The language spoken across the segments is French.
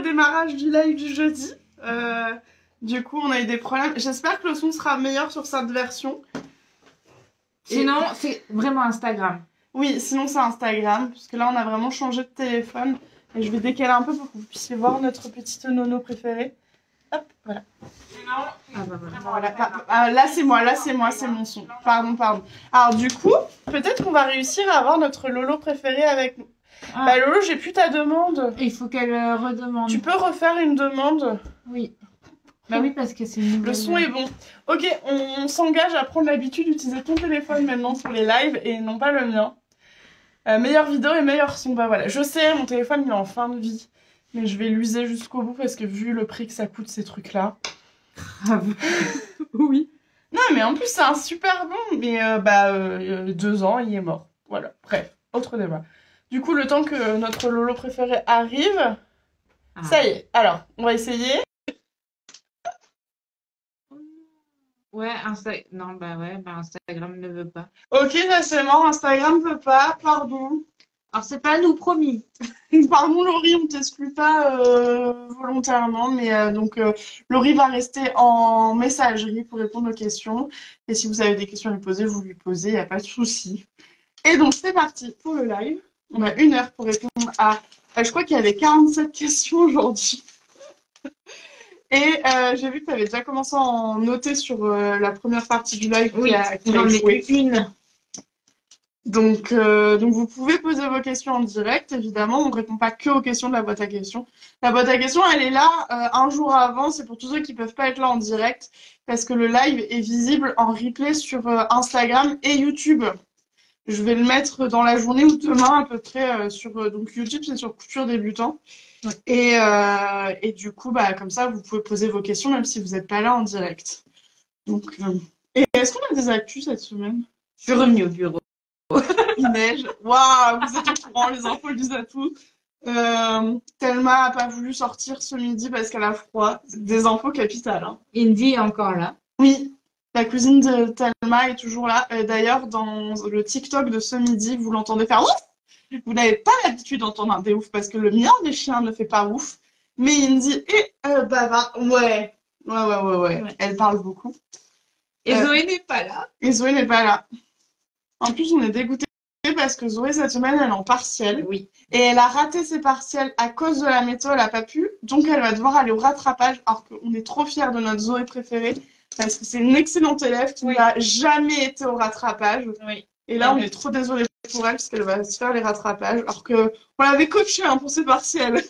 redémarrage du live du jeudi. Du coup, on a eu des problèmes. J'espère que le son sera meilleur sur cette version. Sinon, c'est vraiment Instagram. Oui, sinon c'est Instagram, parce que là, on a vraiment changé de téléphone. Et je vais décaler un peu pour que vous puissiez voir notre petite nono préférée. Hop, voilà. Voilà. Là, c'est moi, c'est mon son. Pardon. Alors, du coup, peut-être qu'on va réussir à avoir notre Lolo préféré avec nous. Ah. Bah, Lolo, j'ai plus ta demande. Il faut qu'elle redemande. Tu peux refaire une demande? Oui. Bah oui, parce que c'est une... Le son est bon. Ok, on s'engage à prendre l'habitude d'utiliser ton téléphone maintenant sur les lives et non pas le mien. Meilleure vidéo et meilleur son. Bah voilà, je sais, mon téléphone il est en fin de vie. Mais je vais l'user jusqu'au bout parce que vu le prix que ça coûte ces trucs-là. Grave. Oui. Non, mais en plus, c'est un super bon. Mais 2 ans, il est mort. Voilà, bref, autre débat. Du coup, le temps que notre Lolo préféré arrive, ça y est. Alors, on va essayer. Ouais, Instagram ne veut pas. Ok, ça c'est mort, Instagram veut pas, pardon. Alors, c'est pas nous, promis. Pardon, Laurie, on t'exclut pas volontairement, mais donc Laurie va rester en messagerie pour répondre aux questions. Et si vous avez des questions à lui poser, vous lui posez, il n'y a pas de souci. Et donc, c'est parti pour le live. On a 1 heure pour répondre à... je crois qu'il y avait 47 questions aujourd'hui. Et j'ai vu que tu avais déjà commencé à en noter sur la première partie du live. Oui, j'en ai une. Donc vous pouvez poser vos questions en direct, évidemment. On ne répond pas que aux questions de la boîte à questions. La boîte à questions, elle est là un jour avant. C'est pour tous ceux qui ne peuvent pas être là en direct parce que le live est visible en replay sur Instagram et YouTube. Je vais le mettre dans la journée ou demain à peu près sur donc YouTube, c'est sur Couture Débutant. Ouais. Et du coup, comme ça, vous pouvez poser vos questions même si vous n'êtes pas là en direct. Donc, et est-ce qu'on a des actus cette semaine? Je suis revenue au bureau. Il neige. Waouh, vous êtes au courant, les infos le disent à tout. Thelma a pas voulu sortir ce midi parce qu'elle a froid. Des infos capitales. Hein. Indy est encore là. Oui, la cousine de Thelma est toujours là. D'ailleurs, dans le TikTok de ce midi, vous l'entendez faire ouf. Vous n'avez pas l'habitude d'entendre un des ouf parce que le mien des chiens ne fait pas ouf. Mais Indy est bavarde. Ouais. Elle parle beaucoup. Et Zoé n'est pas là. Et Zoé n'est pas là. En plus, on est dégoûtés parce que Zoé, cette semaine, elle est en partiel. Oui. Et elle a raté ses partiels à cause de la météo, elle n'a pas pu. Donc, elle va devoir aller au rattrapage, alors qu'on est trop fiers de notre Zoé préférée. Parce que c'est une excellente élève qui n'a jamais été au rattrapage. Oui. Et là, on est trop désolés pour elle parce qu'elle va se faire les rattrapages. Alors qu'on l'avait coachée pour ses partiels.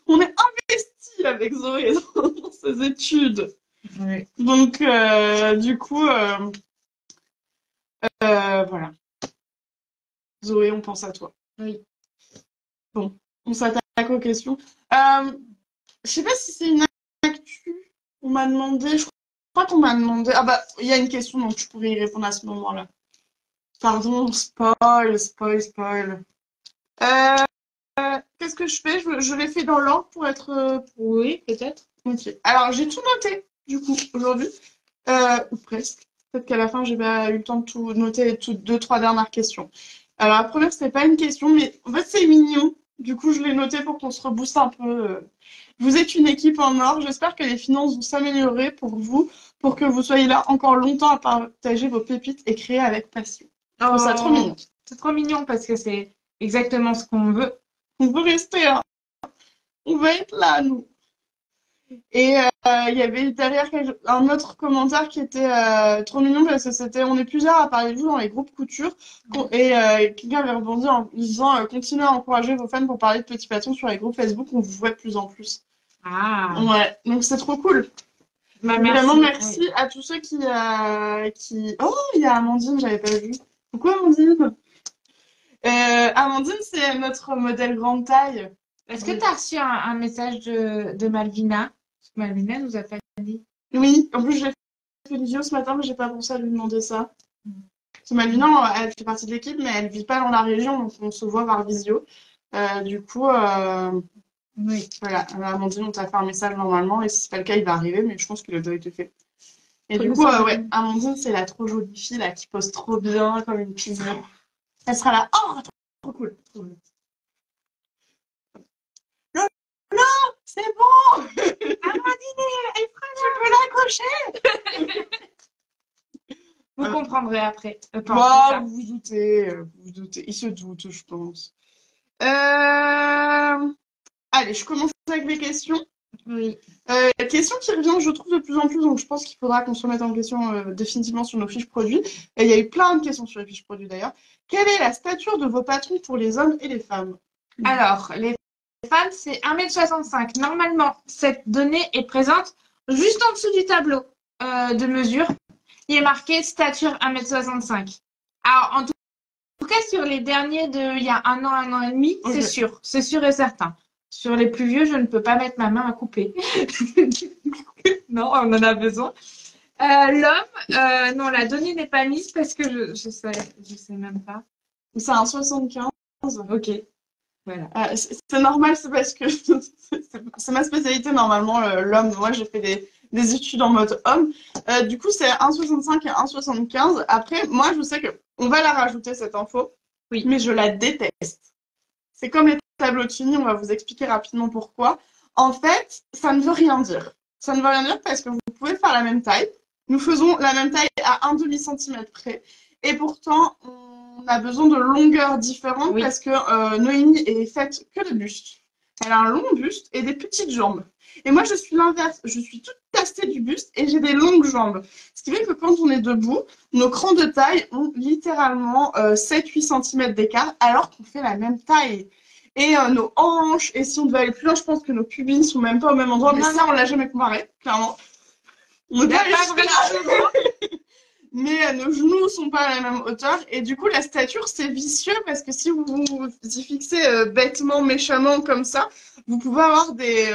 On est investis avec Zoé dans ses études. Oui. Donc, du coup... voilà. Zoé, on pense à toi. Oui. Bon, on s'attaque aux questions. Je sais pas si c'est une actu. On m'a demandé, je crois qu'on m'a demandé. Ah bah, il y a une question, donc je pourrais y répondre à ce moment-là. Pardon, spoil. Qu'est-ce que je fais? Je l'ai fait dans l'ordre pour être... Oui, peut-être. Ok. Alors, j'ai tout noté, du coup, aujourd'hui. Ou presque. Peut-être qu'à la fin, j'ai pas eu le temps de tout noter, 2-3 dernières questions. Alors, la première, c'était pas une question, mais en fait, c'est mignon. Du coup, je l'ai noté pour qu'on se rebooste un peu. Vous êtes une équipe en or. J'espère que les finances vont s'améliorer pour vous, pour que vous soyez là encore longtemps à partager vos pépites et créer avec passion. Je trouve ça trop mignon. C'est trop mignon parce que c'est exactement ce qu'on veut. On veut rester là. On veut être là, nous. Et il y avait derrière un autre commentaire qui était trop mignon parce que c'était on est plusieurs à parler de vous dans les groupes couture et quelqu'un avait rebondi en disant continuez à encourager vos fans pour parler de Petit Patron sur les groupes Facebook, on vous voit de plus en plus. Ah ouais, donc c'est trop cool. Vraiment merci à tous ceux qui oh, il y a Amandine, j'avais pas vu. Pourquoi Amandine? Amandine, c'est notre modèle grande taille. Est-ce que tu as reçu un message de Malvina? Malvina nous a pas dit. Oui, en plus, j'ai fait une vidéo ce matin, mais j'ai pas pensé à lui demander ça. Parce que Malvina, elle fait partie de l'équipe, mais elle vit pas dans la région, donc on se voit par visio. Du coup, oui, voilà. Amandine, on t'a fait un message normalement, et si c'est pas le cas, il va arriver, mais je pense qu'il a déjà été fait. Et du coup, ouais, Amandine, c'est la trop jolie fille là, qui pose trop bien, comme une pizza. Elle sera là. Oh, trop cool. Non, C'est bon, Amandine, elle tu peux l'accrocher. vous comprendrez après. Enfin, plus Bon, tard. vous vous doutez. Il se doute, je pense. Allez, je commence avec les questions. Oui. Question qui revient, je trouve, de plus en plus, donc je pense qu'il faudra qu'on se remette en question définitivement sur nos fiches produits. Et il y a eu plein de questions sur les fiches produits d'ailleurs. Quelle est la stature de vos patrons pour les hommes et les femmes? Alors, les femmes, c'est 1,65 m. Normalement, cette donnée est présente juste en dessous du tableau de mesure. Il est marqué stature 1,65 m. Alors, en tout cas, sur les derniers il y a un an et demi, Ok. c'est sûr et certain. Sur les plus vieux, je ne peux pas mettre ma main à couper. Non, on en a besoin. L'homme, non, la donnée n'est pas mise parce que je sais même pas. C'est un 75. Ok, voilà. C'est normal, c'est parce que c'est ma spécialité normalement, l'homme. Moi, j'ai fait des études en mode homme. Du coup, c'est 1,65 et 1,75. Après, moi, je sais que on va la rajouter, cette info, Oui. mais je la déteste. C'est comme les tableaux de Gini, on va vous expliquer rapidement pourquoi. En fait, ça ne veut rien dire. Ça ne veut rien dire parce que vous pouvez faire la même taille. Nous faisons la même taille à 1,5 cm près. Et pourtant, on a besoin de longueurs différentes Oui. parce que Noémie est faite que de buste. Elle a un long buste et des petites jambes. Et moi, je suis l'inverse. Je suis toute tastée du buste et j'ai des longues jambes. Ce qui fait que quand on est debout, nos crans de taille ont littéralement 7-8 cm d'écart alors qu'on fait la même taille. Et nos hanches, et si on devait aller plus loin, je pense que nos pubis ne sont même pas au même endroit, mais Non, ça, on l'a jamais comparé, clairement. On Il n'y a doit aller pas jusque-là. vraiment. Mais nos genoux sont pas à la même hauteur. Et du coup, la stature, c'est vicieux parce que si vous vous y fixez bêtement, méchamment comme ça, vous pouvez avoir des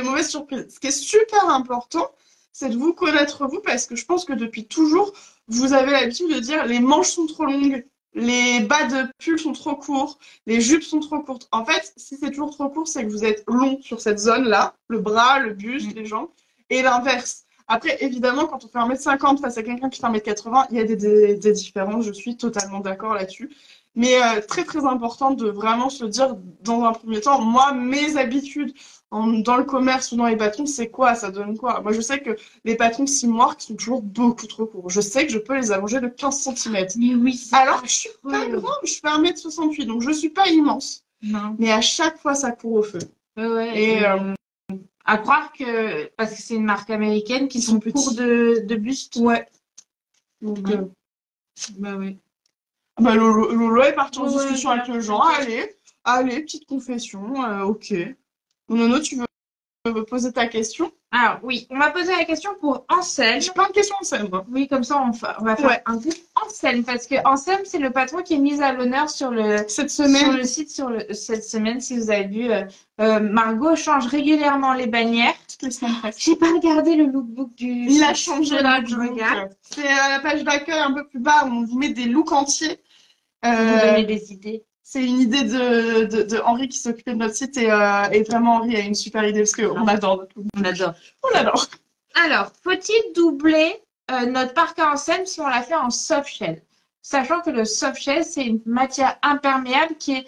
mauvaises surprises. Ce qui est super important, c'est de vous connaître vous parce que je pense que depuis toujours, vous avez l'habitude de dire les manches sont trop longues, les bas de pull sont trop courts, les jupes sont trop courtes. En fait, si c'est toujours trop court, c'est que vous êtes long sur cette zone-là, le bras, le buste, les jambes, et l'inverse. Après, évidemment, quand on fait 1,50 m face à quelqu'un qui fait 1,80 m, il y a des différences, je suis totalement d'accord là-dessus. Mais très très important de vraiment se dire dans un premier temps, moi, mes habitudes dans le commerce ou dans les patrons, c'est quoi? Ça donne quoi? Moi, je sais que les patrons 6 mois sont toujours beaucoup trop courts. Je sais que je peux les allonger de 15 cm. Mais oui, c'est Alors que je suis pas grande, je fais 1,68 m, donc je suis pas immense. Non. Mais à chaque fois, ça court au feu. Ouais, Et à croire que, parce que c'est une marque américaine, qui Ils sont sont petits. courts de buste. ouais. Donc, Ouais. Bah oui. bah, Lolo est parti en Ouais, discussion avec le Jean. Allez, petite confession. Ok. Nono, tu veux poser ta question? Alors oui, on m'a posé la question pour Anselme. J'ai plein de questions en scène, moi. Oui, comme ça on va faire Ouais. un groupe Anselme parce que Anselme c'est le patron qui est mis à l'honneur sur Cette sur semaine, le site cette semaine. Si vous avez vu, Margot change régulièrement les bannières. toutes les semaines presque. J'ai pas regardé le lookbook du. Il a changé là, le je look. regarde. C'est à la page d'accueil un peu plus bas où on vous met des looks entiers. Vous donnez des idées. C'est une idée de Henri qui s'occupait de notre site et vraiment Henri a une super idée parce qu'on adore notre look. On adore. On l'adore. Alors, faut-il doubler notre parc à Anselme si on l'a fait en soft shell? Sachant que le soft shell, c'est une matière imperméable qui est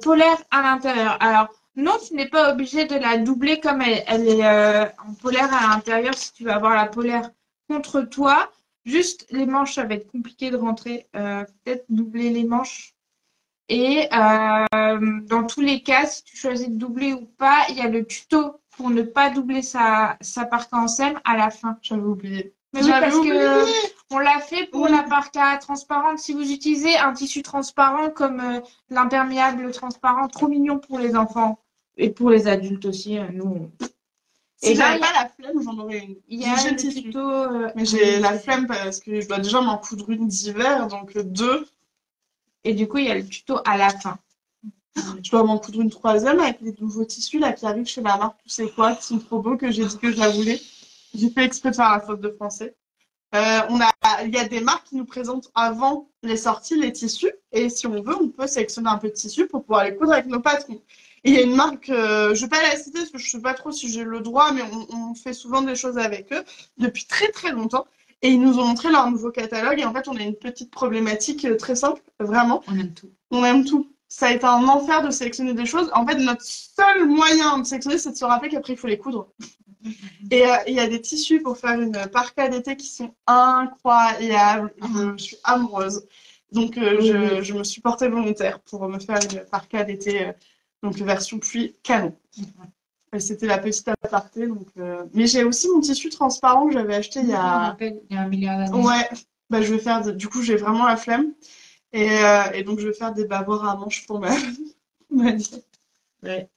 polaire à l'intérieur. Alors, non, tu n'es pas obligé de la doubler comme elle est en polaire à l'intérieur si tu veux avoir la polaire contre toi. Juste, les manches, ça va être compliqué de rentrer. Peut-être doubler les manches. Et dans tous les cas, si tu choisis de doubler ou pas, il y a le tuto pour ne pas doubler sa parka en sème à la fin. J'avais oublié. Mais oui, parce que on l'a fait pour Oui. la parka transparente. Si vous utilisez un tissu transparent comme l'imperméable transparent, trop mignon pour les enfants et pour les adultes aussi. Nous. Si Et là, j'avais pas la flemme, j'en aurais une. il y a J'ai le tissu. tuto. Mais j'ai la flemme parce que je dois déjà m'en coudre une d'hiver, donc deux. Et du coup, il y a le tuto à la fin. Je dois m'en coudre une troisième avec les nouveaux tissus là qui arrivent chez la marque, tu sais quoi, qui sont trop beaux que j'ai dit que je la voulais. J'ai fait exprès de faire la faute de français. Il y a des marques qui nous présentent avant les sorties les tissus et si on veut, on peut sélectionner un peu de tissu pour pouvoir les coudre avec nos patrons. Et il y a une marque, je vais pas la citer parce que je sais pas trop si j'ai le droit, mais on fait souvent des choses avec eux depuis très très longtemps. Et ils nous ont montré leur nouveau catalogue et en fait, on a une petite problématique très simple, vraiment. On aime tout. On aime tout. ça a été un enfer de sélectionner des choses. En fait, notre seul moyen de sélectionner, c'est de se rappeler qu'après, il faut les coudre. Et il y a des tissus pour faire une parka d'été qui sont incroyables. Je suis amoureuse. Donc, je me suis portée volontaire pour me faire une parka d'été, donc version pluie canon. Et c'était la petite aparté. Donc, mais j'ai aussi mon tissu transparent que j'avais acheté il y a... il y a 1 milliard d'années. Ouais, bah, je vais faire... Du coup, j'ai vraiment la flemme. Et donc, je vais faire des bavoirs à manches pour ma vie. Ouais.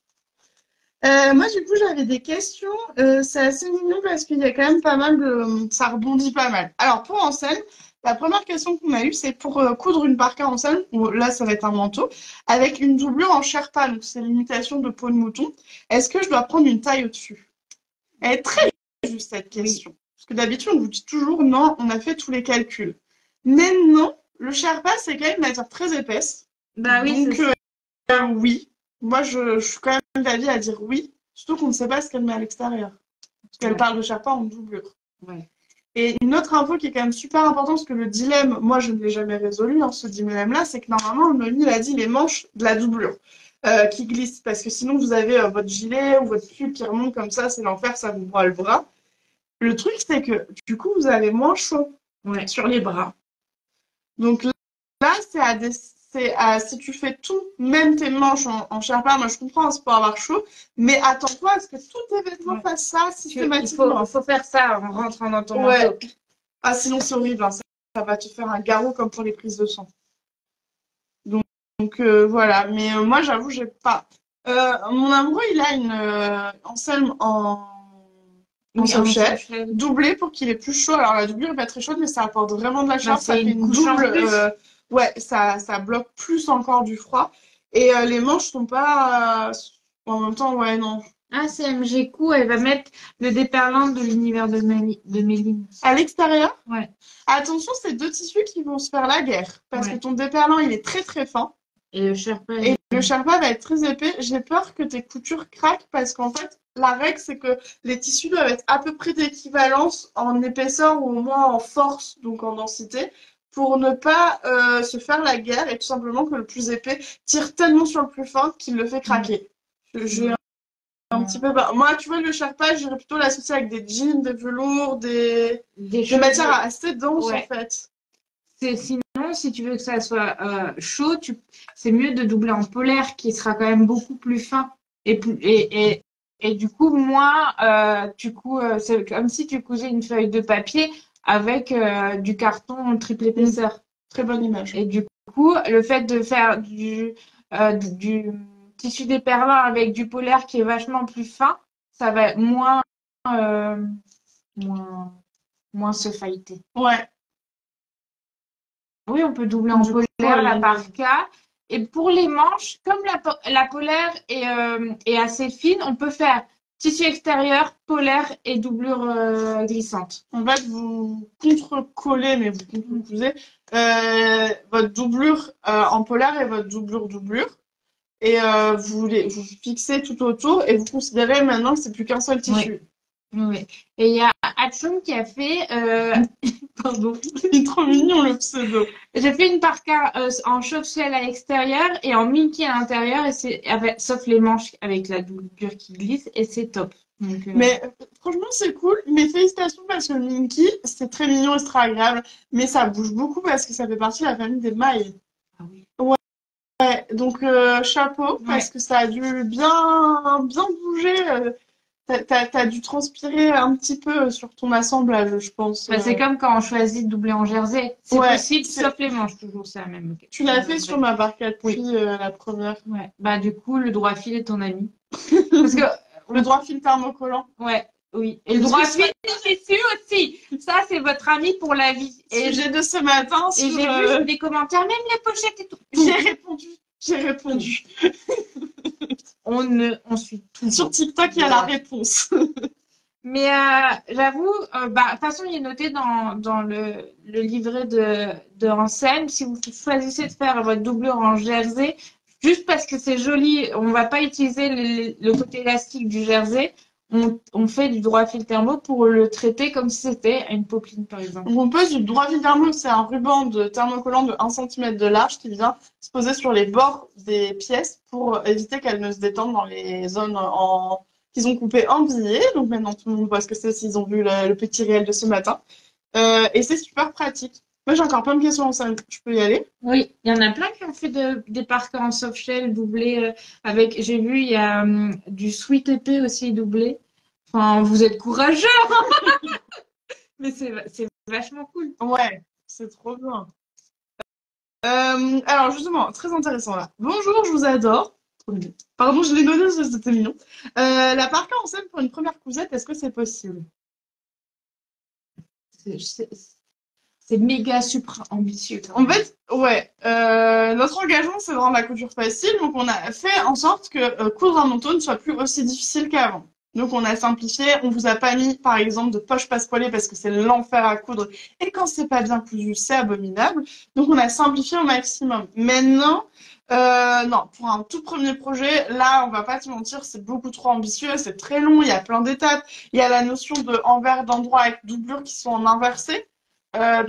Moi, du coup, j'avais des questions. C'est assez mignon parce qu'il y a quand même pas mal de... Ça rebondit pas mal. Alors, pour en scène, la première question qu'on a eue, c'est pour coudre une parka en scène, là, ça va être un manteau, avec une doublure en sherpa, donc c'est l'imitation de peau de mouton. Est-ce que je dois prendre une taille au-dessus? Elle est très juste, cette question. Parce que d'habitude, on vous dit toujours, non, on a fait tous les calculs. Mais non, le sherpa, c'est quand même une matière très épaisse. Bah oui, Donc, oui. Moi, je suis quand même d'avis à dire oui, surtout qu'on ne sait pas ce qu'elle met à l'extérieur. Parce qu'elle parle de Sherpa en doublure. Ouais. Et une autre info qui est quand même super importante, parce que le dilemme, moi, je ne l'ai jamais résolu, ce dilemme-là, c'est que normalement, Noémie il a dit les manches de la doublure qui glissent. Parce que sinon, vous avez votre gilet ou votre pull qui remonte comme ça, c'est l'enfer, ça vous broie le bras. Le truc, c'est que du coup, vous avez moins chaud sur les bras. Donc là, si tu fais tout, même tes manches en sherpa, moi je comprends, c'est pour avoir chaud, mais attends-toi à ce que tous tes vêtements fassent ça systématiquement. Il faut faire ça en rentrant dans ton manteau. Ah, sinon c'est horrible, hein. Ça va te faire un garrot comme pour les prises de sang. Donc voilà, mais moi j'avoue, j'ai pas. Mon amoureux, il a une enseigne en soft-shell, doublée pour qu'il ait plus chaud. Alors la doublure n'est pas très chaude, mais ça apporte vraiment de la chaleur. Ça fait une double. Ouais, ça bloque plus encore du froid. Et les manches sont pas. En même temps, ouais, non. Ah, c'est MG Coup, elle va mettre le déperlant de l'univers de Méline. À l'extérieur? Ouais. Attention, c'est deux tissus qui vont se faire la guerre. Parce que ton déperlant, il est très très fin. Et le Sherpa, va être très épais. J'ai peur que tes coutures craquent parce qu'en fait, la règle, c'est que les tissus doivent être à peu près d'équivalence en épaisseur ou au moins en force, donc en densité, pour ne pas se faire la guerre et tout simplement que le plus épais tire tellement sur le plus fin qu'il le fait craquer. J'ai un petit peu peur. Moi, tu vois, le Sherpa, j'irais plutôt l'associer avec des jeans, des velours, des matières assez denses en fait. Sinon, si tu veux que ça soit chaud, c'est mieux de doubler en polaire qui sera quand même beaucoup plus fin. Et du coup, moi, c'est comme si tu cousais une feuille de papier avec du carton triple épaisseur. Très bonne image. Et du coup, le fait de faire du tissu déperlant avec du polaire qui est vachement plus fin, ça va moins se failleter. Ouais. Oui, on peut doubler en polaire la parka. Et pour les manches, comme la polaire est assez fine, on peut faire tissu extérieur, polaire et doublure glissante. En fait, vous contre-collez, mais vous contre-cousez votre doublure en polaire et votre doublure. Et vous fixez tout autour et vous considérez maintenant que c'est plus qu'un seul tissu. Oui. Et il y a Hatchoum qui a fait... Pardon, il est trop mignon le pseudo. J'ai fait une parka en soft-shell à l'extérieur et en Minky à l'intérieur, sauf les manches avec la doublure qui glisse, et c'est top. Donc, Mais franchement, c'est cool. Mais félicitations parce que le Minky, c'est très mignon et c'est très agréable. Mais ça bouge beaucoup parce que ça fait partie de la famille des mailles. Ah oui. Ouais, donc chapeau parce que ça a dû bien bouger. T'as dû transpirer un petit peu sur ton assemblage, je pense. C'est comme quand on choisit de doubler en jersey. C'est possible, sauf les manches, toujours, c'est la même. Tu l'as fait sur ma barca de pluie, la première. Ouais. Bah, du coup, le droit fil est ton ami. Parce que le droit fil thermocollant. Ouais, oui. Et le droit fil est tissu aussi. Ça, c'est votre ami pour la vie. Et j'ai de ce matin et j'ai vu des commentaires, même les pochettes et tout. J'ai répondu. On suit tout. Sur TikTok, il y a la réponse. Mais j'avoue, de toute façon, il est noté dans le livret de renseigne. Si vous choisissez de faire votre doublure en jersey, juste parce que c'est joli, on ne va pas utiliser le côté élastique du jersey. on fait du droit fil thermo pour le traiter comme si c'était une popeline, par exemple. Donc, on pose du droit fil thermo, c'est un ruban de thermocollant de 1 cm de large qui vient se poser sur les bords des pièces pour éviter qu'elles ne se détendent dans les zones qu'ils ont coupées en billets. Donc maintenant, tout le monde voit ce que c'est s'ils ont vu le petit réel de ce matin. Et c'est super pratique. Moi, j'ai encore plein de questions, ça, je peux y aller? Oui, il y en a plein qui ont fait des parcs en soft shell doublés avec, j'ai vu, il y a du sweet épée aussi doublé. Enfin, vous êtes courageux, mais c'est vachement cool. Ouais, c'est trop bien. Alors justement, très intéressant là. Bonjour, je vous adore. Trop mignon. Pardon, je l'ai noté parce que c'était mignon. La parka en scène pour une première cousette, est-ce que c'est possible? C'est c'est méga supra ambitieux. En fait, ouais. Notre engagement, c'est de rendre la couture facile. Donc, on a fait en sorte que coudre un manteau ne soit plus aussi difficile qu'avant. Donc, on a simplifié. On vous a pas mis, par exemple, de poche passepoilée parce que c'est l'enfer à coudre. Et quand c'est pas bien cousu, c'est abominable. Donc, on a simplifié au maximum. Maintenant, non, pour un tout premier projet, là, on va pas te mentir, c'est beaucoup trop ambitieux. C'est très long. Il y a plein d'étapes. Il y a la notion de envers d'endroit avec doublure qui sont en inversé.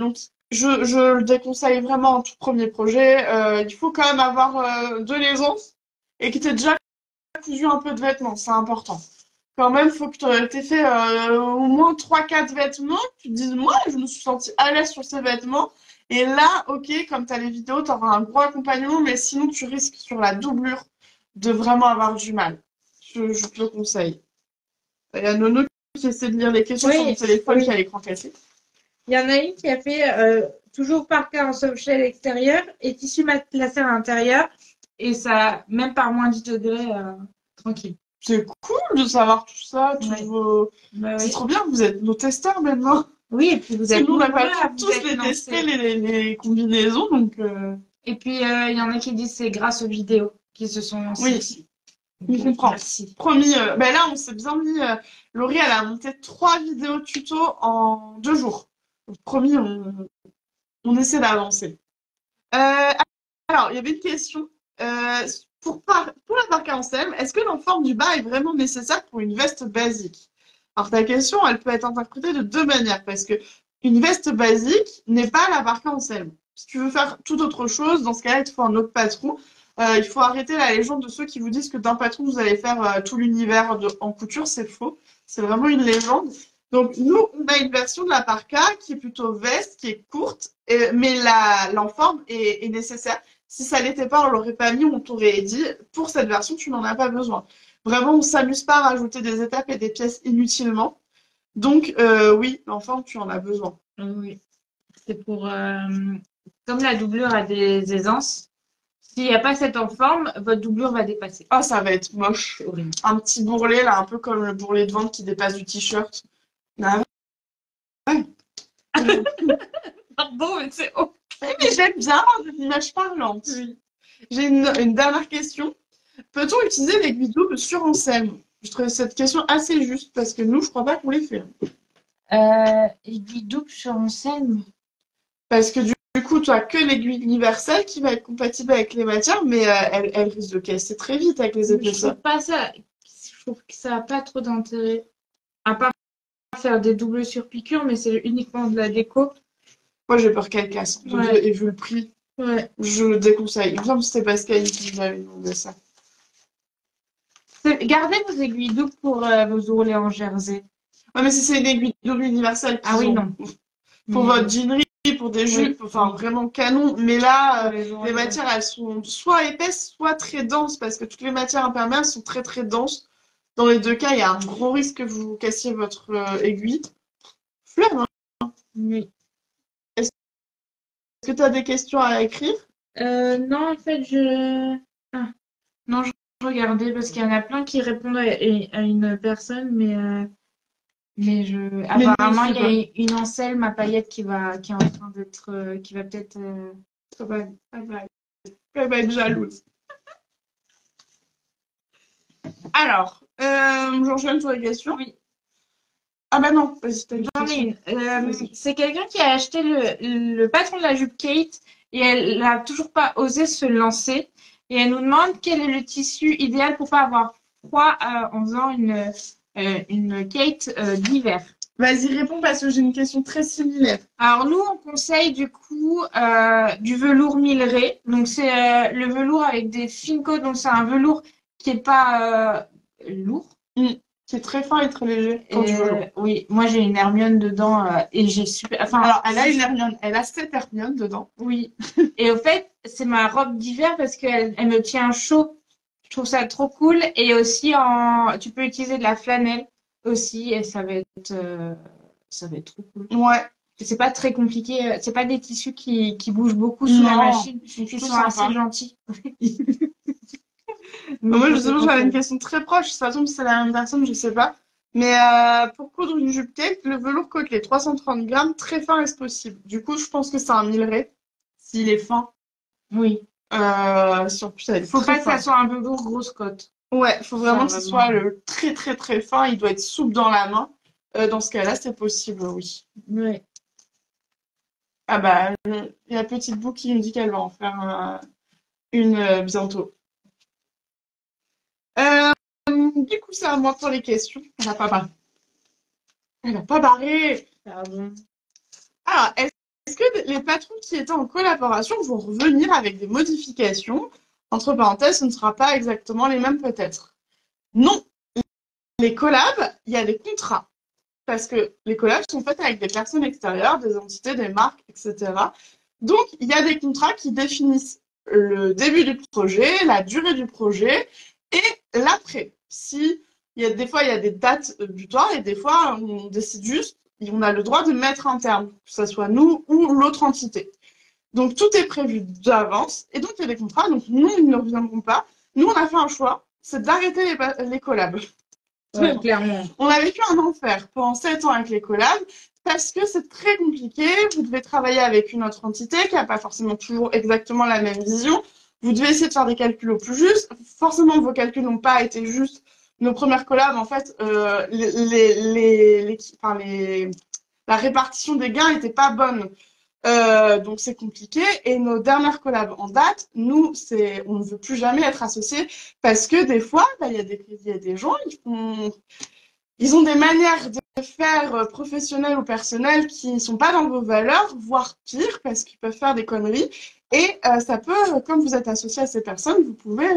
Donc, je le déconseille vraiment en tout premier projet. Il faut quand même avoir de l'aisance et que tu aies déjà cousu un peu de vêtements, c'est important. Quand même, il faut que tu aies fait au moins 3 4 vêtements, que tu te dises, moi, je me suis sentie à l'aise sur ces vêtements. Et là, ok, comme tu as les vidéos, tu auras un gros accompagnement, mais sinon, tu risques sur la doublure de vraiment avoir du mal. Je te le conseille. Il y a Nono qui essaie de lire les questions sur mon Oui, téléphone oui. qui a l'écran cassé. Il y en a une qui a fait toujours parka en soft shell extérieur et tissu matelassé à l'intérieur. Et ça, même par moins 10 degrés, tranquille. C'est cool de savoir tout ça, tous Ouais. vos... Bah C'est oui. trop bien, vous êtes nos testeurs maintenant. Oui, et puis vous Parce que êtes nous, on n'a nombreux pas à pu vous tous être les tester, lancés. les combinaisons, donc Et puis, il y en a qui disent que c'est grâce aux vidéos qui se sont lancés oui, aussi. on Donc, comprend. merci. Promis, ben là, on s'est bien mis... Laurie, elle a monté 3 vidéos tuto en 2 jours. Donc, promis, on essaie d'avancer. Euh, alors, il y avait une question. Euh, pour la barque en sème, est-ce que l'enforme du bas est vraiment nécessaire pour une veste basique? Alors, ta question, elle peut être interprétée de 2 manières, parce que une veste basique n'est pas la barque en sème. Si tu veux faire toute autre chose, dans ce cas-là, il te faut un autre patron. Il faut arrêter la légende de ceux qui vous disent que d'un patron, vous allez faire tout l'univers en couture. C'est faux. C'est vraiment une légende. Donc, nous, on a une version de la parka qui est plutôt veste, qui est courte, mais l'enforme est nécessaire. Si ça l'était pas, on l'aurait pas mis, on t'aurait dit, pour cette version, tu n'en as pas besoin. Vraiment, on s'amuse pas à rajouter des étapes et des pièces inutilement. Donc, oui, l'enforme, tu en as besoin. Oui. C'est pour, comme la doublure a des aisances, s'il n'y a pas cette en forme, votre doublure va dépasser. Ah, ça va être moche. C'est horrible. Un petit bourrelet, là, un peu comme le bourrelet de ventre qui dépasse du t-shirt. Ah, ouais. Pardon, mais c'est horrible. Mais j'aime bien une image parlante. Oui. J'ai une dernière question. Peut-on utiliser l'aiguille double sur enseigne? Je trouve cette question assez juste parce que nous, je crois pas qu'on les fait. Aiguille double sur enseigne. Parce que du coup, tu as que l'aiguille universelle qui va être compatible avec les matières, mais elle risque de casser très vite avec les Je épaisseurs. trouve pas ça. Je trouve que ça n'a pas trop d'intérêt. À part faire des doubles sur piqûre, mais c'est uniquement de la déco. Moi, j'ai peur qu'elle casse. Ouais. Et vu le prix, Ouais. je le déconseille. Il me semble que c'était Pascal qui nous avait demandé ça. Gardez vos aiguilles doubles pour vos ourlets en jersey. Ouais, mais si c'est une aiguille double universelle, Ah oui, non. pour votre jeanerie, pour des jupes, Oui. enfin vraiment canon. Mais là, Les les ourlets. matières, elles sont soit épaisses, soit très denses, parce que toutes les matières imperméables sont très très denses. Dans les 2 cas, il y a un gros risque que vous cassiez votre aiguille. Flemme, hein. Oui. Est-ce que tu as des questions à écrire? Non, en fait, Ah. Non, je regardais parce qu'il y en a plein qui répondent à une personne, mais apparemment, il y a une Anselme à paillettes qui est en train d'être, qui va peut-être. Elle va être jalouse. Alors, j'enchaîne sur les questions. Oui. Ah bah non, vas-y, t'as une J'en ai question. une. C'est quelqu'un qui a acheté le patron de la jupe Kate et elle n'a toujours pas osé se lancer. Et elle nous demande quel est le tissu idéal pour pas avoir froid en faisant une Kate d'hiver. Vas-y, réponds parce que j'ai une question très similaire. Alors nous, on conseille du coup du velours Milleray. Donc c'est le velours avec des fines côtes. Donc c'est un velours qui est pas lourd. C'est très fin et très léger quand tu veux. Oui, moi j'ai une Hermione dedans et j'ai super. Enfin, Alors, elle a une Hermione, elle a 7 Hermiones dedans. oui. Et au fait, c'est ma robe d'hiver parce elle me tient chaud. Je trouve ça trop cool. Et aussi tu peux utiliser de la flanelle aussi et ça va être trop cool. Ouais. C'est pas très compliqué. C'est pas des tissus qui bougent beaucoup sous la machine. Ils sont assez gentils. Moi, justement, j'avais une question très proche. Ça tombe, c'est la même personne, je sais pas. Mais pour coudre une jupe Kate, le velours côtelé, 330 grammes, très fin est-ce possible? Du coup, je pense que c'est un Milleray. S'il est fin. Oui. Sur plus, ça va être Faut très pas que fin. ça soit un peu lourd, grosse côte. Ouais, faut vraiment que ce vraiment. soit le très très très fin. Il doit être souple dans la main. Dans ce cas-là, c'est possible, oui. Ouais. Ah bah, il y a Petite Bou qui me dit qu'elle va en faire une bientôt. Du coup, c'est à moi pour les questions. Elle n'a pas barré. Elle n'a pas barré. Pardon. Alors, est-ce que les patrons qui étaient en collaboration vont revenir avec des modifications? Entre parenthèses, ce ne sera pas exactement les mêmes peut-être. Non, les collabs, il y a des contrats. Parce que les collabs sont faits avec des personnes extérieures, des entités, des marques, etc. Donc, il y a des contrats qui définissent le début du projet, la durée du projet et l'après. Si des fois, il y a des dates butoirs et des fois, on décide juste, on a le droit de mettre un terme, que ce soit nous ou l'autre entité. Donc, tout est prévu d'avance et donc, il y a des contrats. Donc, nous, ils ne reviendront pas. Nous, on a fait un choix, c'est d'arrêter les collabs. Ouais, clairement. On a vécu un enfer pendant 7 ans avec les collabs parce que c'est très compliqué. Vous devez travailler avec une autre entité qui n'a pas forcément toujours exactement la même vision. Vous devez essayer de faire des calculs au plus juste. Forcément, vos calculs n'ont pas été justes. Nos premières collabs, en fait, la répartition des gains n'était pas bonne. Donc c'est compliqué. Et nos dernières collabs en date, nous, on ne veut plus jamais être associés parce que des fois, il y a des gens, ils ont des manières de faire professionnelles ou personnelles qui ne sont pas dans vos valeurs, voire pire, parce qu'ils peuvent faire des conneries. Et ça peut, comme vous êtes associé à ces personnes, vous pouvez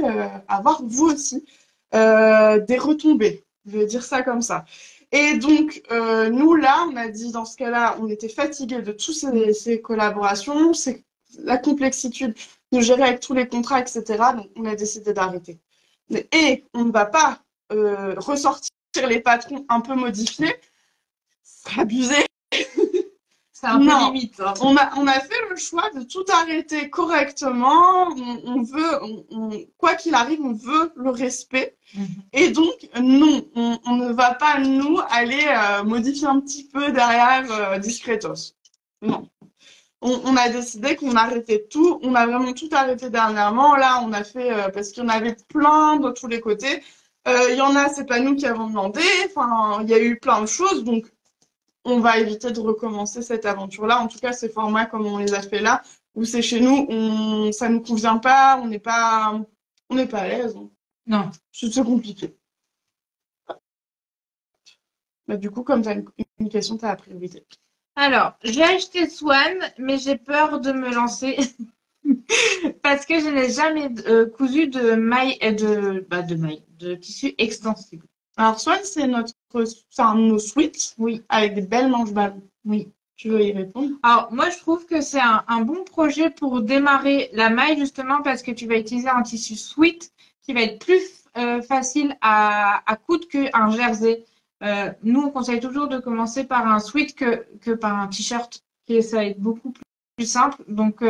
avoir vous aussi des retombées. Je vais dire ça comme ça. Et donc, nous, là, on a dit, dans ce cas-là, on était fatigués de toutes ces collaborations, la complexité de gérer avec tous les contrats, etc. Donc, on a décidé d'arrêter. Et on ne va pas ressortir les patrons un peu modifiés. C'est abusé. C'est un peu limite. Hein. On a fait le choix de tout arrêter correctement. Quoi qu'il arrive, on veut le respect. Et donc, non, on ne va pas, nous, aller modifier un petit peu derrière discretos. Non. On a décidé qu'on arrêtait tout. On a vraiment tout arrêté dernièrement. Là, on a fait, parce qu'il y en avait plein de tous les côtés. Il y en a, c'est pas nous qui avons demandé. Enfin, il y a eu plein de choses. Donc, on va éviter de recommencer cette aventure-là. En tout cas, ces formats comme on les a fait là, où c'est chez nous, ça nous convient pas, on n'est pas à l'aise. Non. C'est compliqué. Bah, du coup, comme tu as une question, tu as la priorité. Alors, j'ai acheté Swan, mais j'ai peur de me lancer parce que je n'ai jamais cousu de maille, de tissu extensible. Alors, Swan, c'est un de nos suites, oui, avec des belles manches ballons. Oui. Tu veux y répondre? Alors, moi, je trouve que c'est un bon projet pour démarrer la maille, justement, parce que tu vas utiliser un tissu sweat qui va être plus facile à coudre qu'un jersey. Nous, on conseille toujours de commencer par un sweat que par un t-shirt, et ça va être beaucoup plus simple. Donc,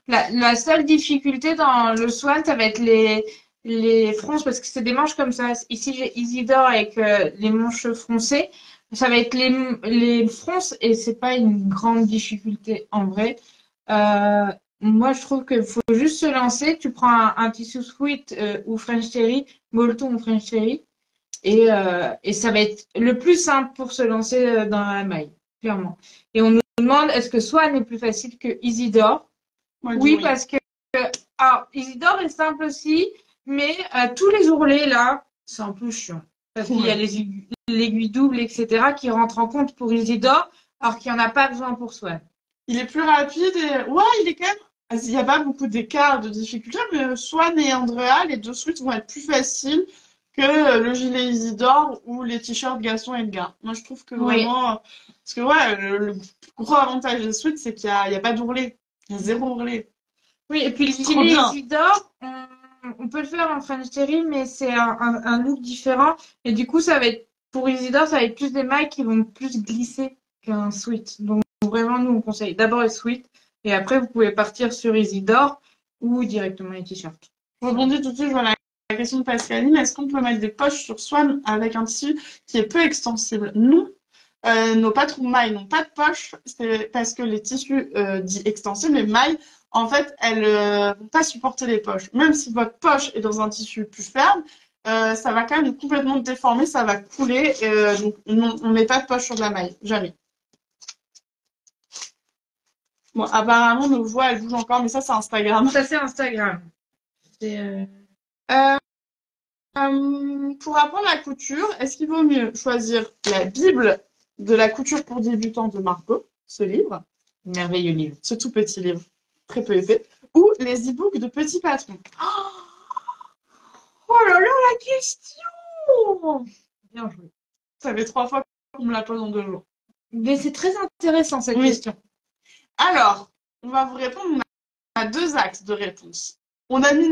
la seule difficulté dans le swan, ça va être les fronces, parce que c'est des manches comme ça. Ici, j'ai Isidore avec les manches froncées. Ça va être les fronces et c'est pas une grande difficulté en vrai. Moi, je trouve qu'il faut juste se lancer. Tu prends un tissu sweat ou French Terry, molleton ou French Terry, et ça va être le plus simple pour se lancer dans la maille, clairement. Et on nous demande est-ce que Swan est plus facile que Isidore? Oui, parce que alors Isidore est simple aussi, mais tous les ourlets là, c'est un peu chiant. Parce qu'il y a l'aiguille double, etc., qui rentrent en compte pour Isidore, alors qu'il n'y en a pas besoin pour Swan. Il est plus rapide et ouais, il est quand même. Il n'y a pas beaucoup d'écart de difficulté, mais Swan et Andrea, les deux suites vont être plus faciles que le gilet Isidore ou les t-shirts Gaston et Edgar. Moi, je trouve que Oui. vraiment. Parce que ouais, le gros avantage des suites, c'est qu'il y a pas d'ourlet. Il y a zéro ourlet. Oui, et puis le C'est trop gilet bien. Isidore, on peut le faire en French Terry, mais c'est un look différent. Et du coup, pour Isidore, ça va être plus des mailles qui vont plus glisser qu'un sweat. Donc vraiment, nous, on conseille d'abord les sweats. Et après, vous pouvez partir sur Isidore ou directement les t-shirts. Je rebondis tout de suite sur la question de Pascaline. Est-ce qu'on peut mettre des poches sur Swan avec un tissu qui est peu extensible? Non. Nos patrons mailles n'ont pas de poche, c'est parce que les tissus dits extensibles, les mailles, en fait, elles vont pas supporter les poches. Même si votre poche est dans un tissu plus ferme, ça va quand même complètement déformer, ça va couler. Donc, non, on met pas de poche sur de la maille, jamais. Bon, apparemment, nos voix, elles bougent encore, mais ça, c'est Instagram. Ça, c'est Instagram. Euh, pour apprendre la couture, est-ce qu'il vaut mieux choisir la Bible de la couture pour débutants de Margot, ce livre, Merveilleux livre. ce tout petit livre, très peu épais, ou les e-books de Petit Patron? Oh là là, la question! Bien joué. Ça fait 3 fois qu'on me la pose en 2 jours. Mais c'est très intéressant cette Oui. question. Alors, on va vous répondre à 2 axes de réponse. On a mis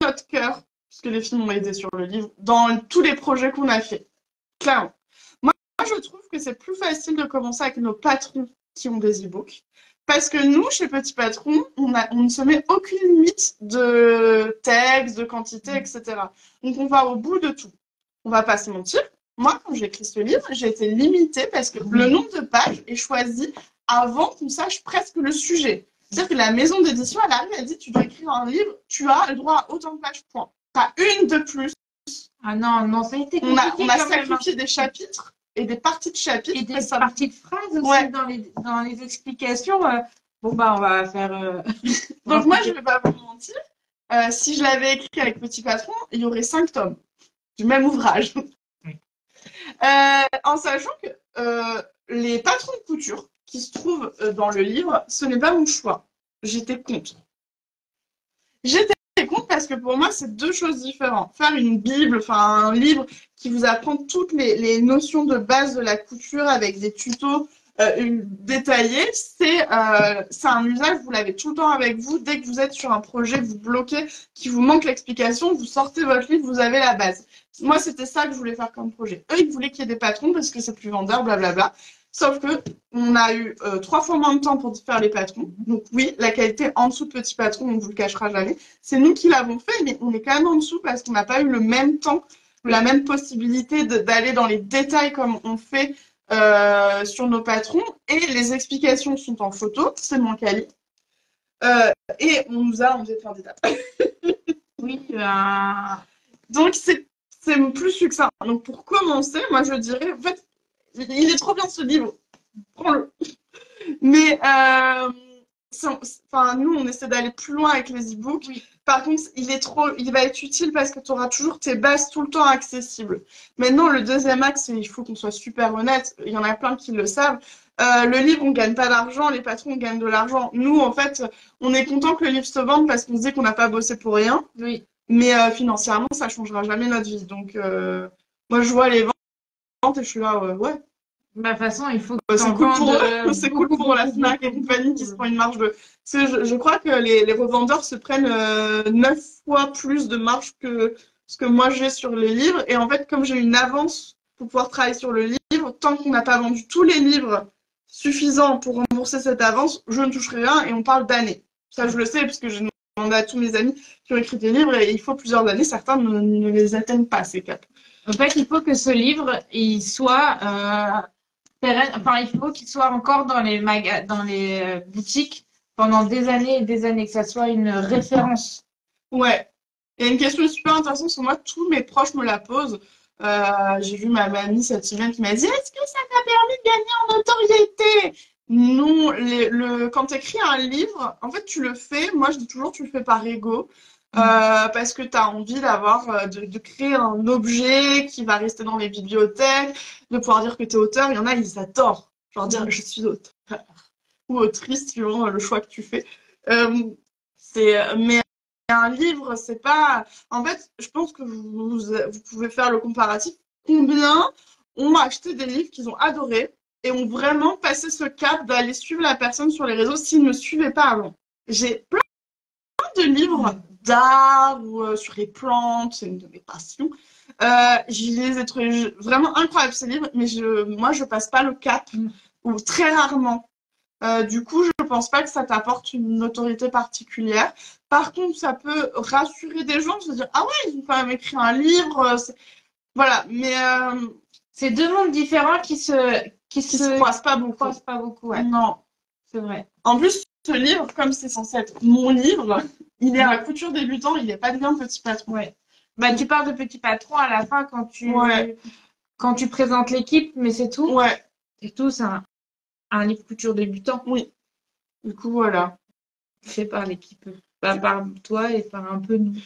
notre cœur, puisque les filles m'ont aidé sur le livre, dans tous les projets qu'on a fait. Clairement. Moi, je trouve que c'est plus facile de commencer avec nos patrons qui ont des e-books. Parce que nous, chez Petit Patron, on ne se met aucune limite de texte, de quantité, etc. Donc, on va au bout de tout. On va pas se mentir. Moi, quand j'ai écrit ce livre, j'ai été limitée parce que le nombre de pages est choisi avant qu'on sache presque le sujet. C'est-à-dire que la maison d'édition, elle arrive, elle dit, tu dois écrire un livre, tu as le droit à autant de pages, point. Pas une de plus. Ah non, non, ça a été On compliqué a quand même, hein. sacrifié des chapitres et des parties de chapitres. Et des ça... parties de phrases aussi Ouais. dans les explications. Bon, bah, on va faire. Donc, moi, je vais pas vous mentir. Si je l'avais écrit avec Petit Patron, il y aurait 5 tomes du même ouvrage. Oui. En sachant que les patrons de couture qui se trouvent dans le livre, ce n'est pas mon choix. J'étais contre. J'étais contre parce que pour moi, c'est 2 choses différentes. Faire une Bible, enfin un livre qui vous apprend toutes les notions de base de la couture avec des tutos détaillés, c'est un usage, vous l'avez tout le temps avec vous. Dès que vous êtes sur un projet, vous bloquez, qui vous manque l'explication, vous sortez votre livre, vous avez la base. Moi, c'était ça que je voulais faire comme projet. Eux, ils voulaient qu'il y ait des patrons parce que c'est plus vendeur, blablabla. Sauf que on a eu 3 fois moins de temps pour faire les patrons. Donc oui, la qualité en dessous de Petit Patron, on ne vous le cachera jamais. C'est nous qui l'avons fait, mais on est quand même en dessous parce qu'on n'a pas eu le même temps, la même possibilité d'aller dans les détails comme on fait sur nos patrons. Et les explications sont en photo, c'est moins quali. Et on nous a enlevé plein d'étapes. Oui, Donc c'est plus succinct. Donc pour commencer, moi je dirais, en fait, il est trop bien ce livre, prends-le. Mais nous, on essaie d'aller plus loin avec les e-books. Oui. Par contre, il va être utile parce que tu auras toujours tes bases tout le temps accessibles. Maintenant, le deuxième axe, il faut qu'on soit super honnête. Il y en a plein qui le savent. Le livre, on gagne pas d'argent. Les patrons, on gagne de l'argent. Nous, en fait, on est content que le livre se vende parce qu'on se dit qu'on n'a pas bossé pour rien. Oui. Mais financièrement, ça changera jamais notre vie. Donc, moi, je vois les ventes et je suis là, ouais. Bah, de toute façon, il faut c'est cool pour eux, c'est cool pour la Fnac et compagnie qui se prend une marge de. Parce que je crois que les revendeurs se prennent 9 fois plus de marge que ce que moi j'ai sur les livres. Et en fait, comme j'ai une avance pour pouvoir travailler sur le livre, tant qu'on n'a pas vendu tous les livres suffisants pour rembourser cette avance, je ne toucherai rien et on parle d'années. Ça, je le sais parce que j'ai demandé à tous mes amis qui ont écrit des livres et il faut plusieurs années. Certains ne les atteignent pas, ces caps. En fait, il faut que ce livre, il soit enfin, il faut qu'il soit encore dans les boutiques pendant des années et des années, que ça soit une référence. Ouais. Il y a une question super intéressante parce que moi, tous mes proches me la posent. J'ai vu ma mamie cette semaine qui m'a dit: est-ce que ça t'a permis de gagner en notoriété? Non, quand tu écris un livre, en fait, tu le fais. Moi, je dis toujours, tu le fais par ego. parce que tu as envie de créer un objet qui va rester dans les bibliothèques, de pouvoir dire que tu es auteur. Il y en a, ils adorent. Genre dire je suis auteur ou autrice, suivant le choix que tu fais. Mais un livre, c'est pas. En fait, je pense que vous pouvez faire le comparatif. Combien ont acheté des livres qu'ils ont adorés et ont vraiment passé ce cap d'aller suivre la personne sur les réseaux s'ils ne me suivaient pas avant. J'ai plein de livres d'art ou sur les plantes, c'est une de mes passions. Je les ai trouvés vraiment incroyables ces livres, mais moi je passe pas le cap ou très rarement. Du coup, je pense pas que ça t'apporte une autorité particulière. Par contre, ça peut rassurer des gens, se dire ah ouais, ils ont quand même écrit un livre, voilà. Mais C'est deux mondes différents qui se croisent pas beaucoup. croisent pas beaucoup, ouais. Non. C'est vrai. En plus, ce livre, comme c'est censé être mon livre, il est à la couture débutant, il n'est pas bien Petit Patron. Ouais. Bah, tu parles de Petit Patron à la fin Ouais. quand tu présentes l'équipe, mais c'est tout. Ouais, C'est tout, c'est un livre couture débutant oui. Du coup, voilà. fait par l'équipe. Pas par toi et par un peu nous.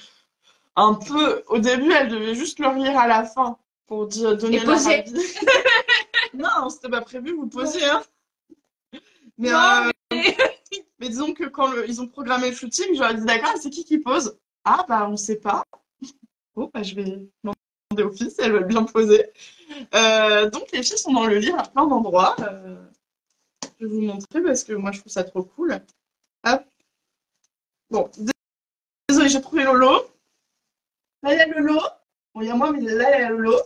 Un peu, au début, elle devait juste le relire à la fin pour donner Et leur poser. avis. Non, c'était pas prévu, vous posiez, hein. Mais, Non, mais disons que quand ils ont programmé le shooting, j'aurais dit d'accord, c'est qui pose? Ah, bah, on sait pas. Oh, bah, je vais demander aux filles si elles veulent bien poser. Donc, les filles sont dans le livre à plein d'endroits. Je vais vous montrer parce que moi, je trouve ça trop cool. Hop. Bon, désolé, j'ai trouvé Lolo. Là, il y a Lolo. Bon, il y a moi, mais là, il y a Lolo.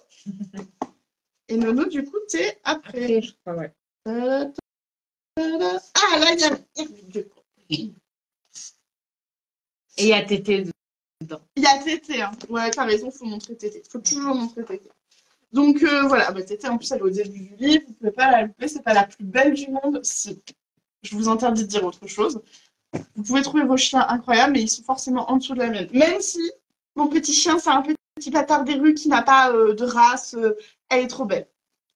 Et Nono, du coup, t'es après. je crois, ouais. Ah, là, il y a. Et il y a Tété dedans. Il y a Tété. Hein. Ouais, t'as raison, faut montrer Tété. Faut toujours montrer Tété. Donc, voilà. Bah, Tété, en plus, elle est au début du livre. Vous pouvez pas la louper. C'est pas la plus belle du monde. Si. Je vous interdis de dire autre chose. Vous pouvez trouver vos chiens incroyables, mais ils sont forcément en dessous de la mienne. Même si mon petit chien, c'est un petit bâtard des rues qui n'a pas de race. Elle est trop belle.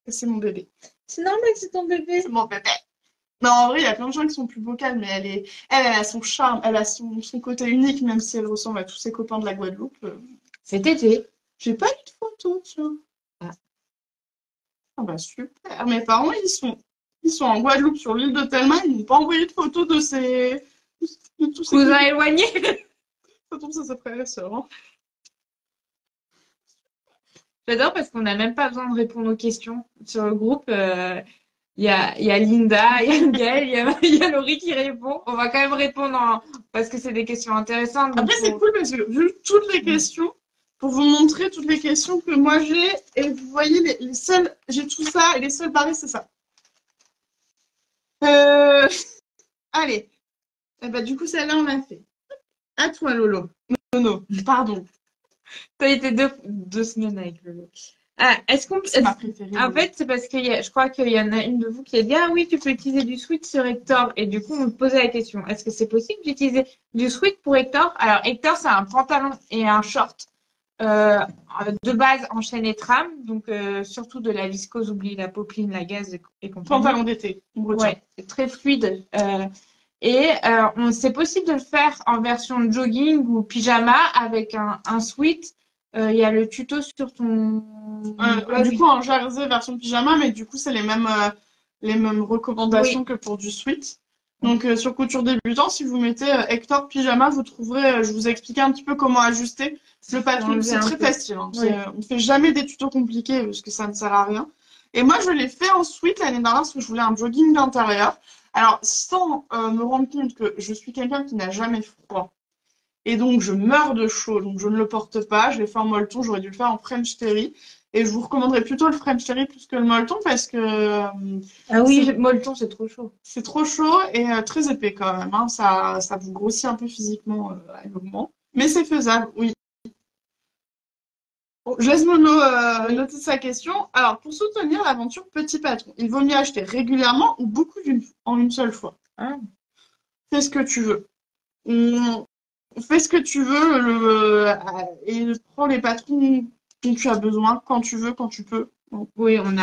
C'est mon bébé. C'est normal que c'est ton bébé. C'est mon bébé. Non, en vrai, il y a plein de gens qui sont plus vocales, mais elle a son charme, elle a son côté unique, même si elle ressemble à tous ses copains de la Guadeloupe. C'est Tété. J'ai pas eu de photo, tiens. Ah. Ah bah super. Mes parents, ils sont en Guadeloupe sur l'île de Telma, ils m'ont pas envoyé de photos de tous ces Cousin éloigné. Ça tombe, ça frères et sœurs. Hein. J'adore parce qu'on n'a même pas besoin de répondre aux questions. Sur le groupe, il y a Linda, il y a Gaëlle, il y a Laurie qui répond. On va quand même répondre parce que c'est des questions intéressantes. Après, c'est cool parce que vu toutes les questions, pour vous montrer toutes les questions que moi j'ai, et vous voyez les seules, j'ai tout ça, et les seuls barrés, c'est ça. Allez. Eh ben, du coup, celle-là, on l'a fait. À toi, Lolo. Nono, pardon. T'as été deux semaines avec Lolo. Ah, C'est ma préférée. En fait, c'est parce que je crois qu'il y en a une de vous qui a dit, ah oui, tu peux utiliser du sweat sur Hector. Et du coup, on me posait la question, est-ce que c'est possible d'utiliser du sweat pour Hector? Alors, Hector, c'est un pantalon et un short de base en chaîne et trame, donc surtout de la viscose, oublie la popeline, la gaze et compagnie. Pantalon d'été, on retient. Ouais, très fluide. C'est possible de le faire en version jogging ou pyjama avec un sweat. Il y a le tuto sur ton. Du coup, en jersey version pyjama, mais du coup, c'est les mêmes recommandations que pour du sweat. Donc, sur couture débutant, si vous mettez Hector pyjama, vous trouverez, je vous ai expliqué un petit peu comment ajuster le patron. C'est très facile. Hein. Oui. On ne fait jamais des tutos compliqués parce que ça ne sert à rien. Et moi, je l'ai fait en sweat l'année dernière parce que je voulais un jogging d'intérieur. Alors, sans me rendre compte que je suis quelqu'un qui n'a jamais froid. Et donc, je meurs de chaud, donc je ne le porte pas. Je l'ai fait en molleton, j'aurais dû le faire en French Terry. Et je vous recommanderais plutôt le French Terry plus que le molleton parce que... ah oui, le molleton, c'est trop chaud. C'est trop chaud et très épais quand même. Hein. Ça vous grossit un peu physiquement à moment. Mais c'est faisable, oui. Bon, je laisse Mono noter sa question. Alors, pour soutenir l'aventure Petit Patron, il vaut mieux acheter régulièrement ou beaucoup en une seule fois. Ah. Fais ce que tu veux. Fais ce que tu veux et prends les patrons dont tu as besoin quand tu veux, quand tu peux. Donc, oui, en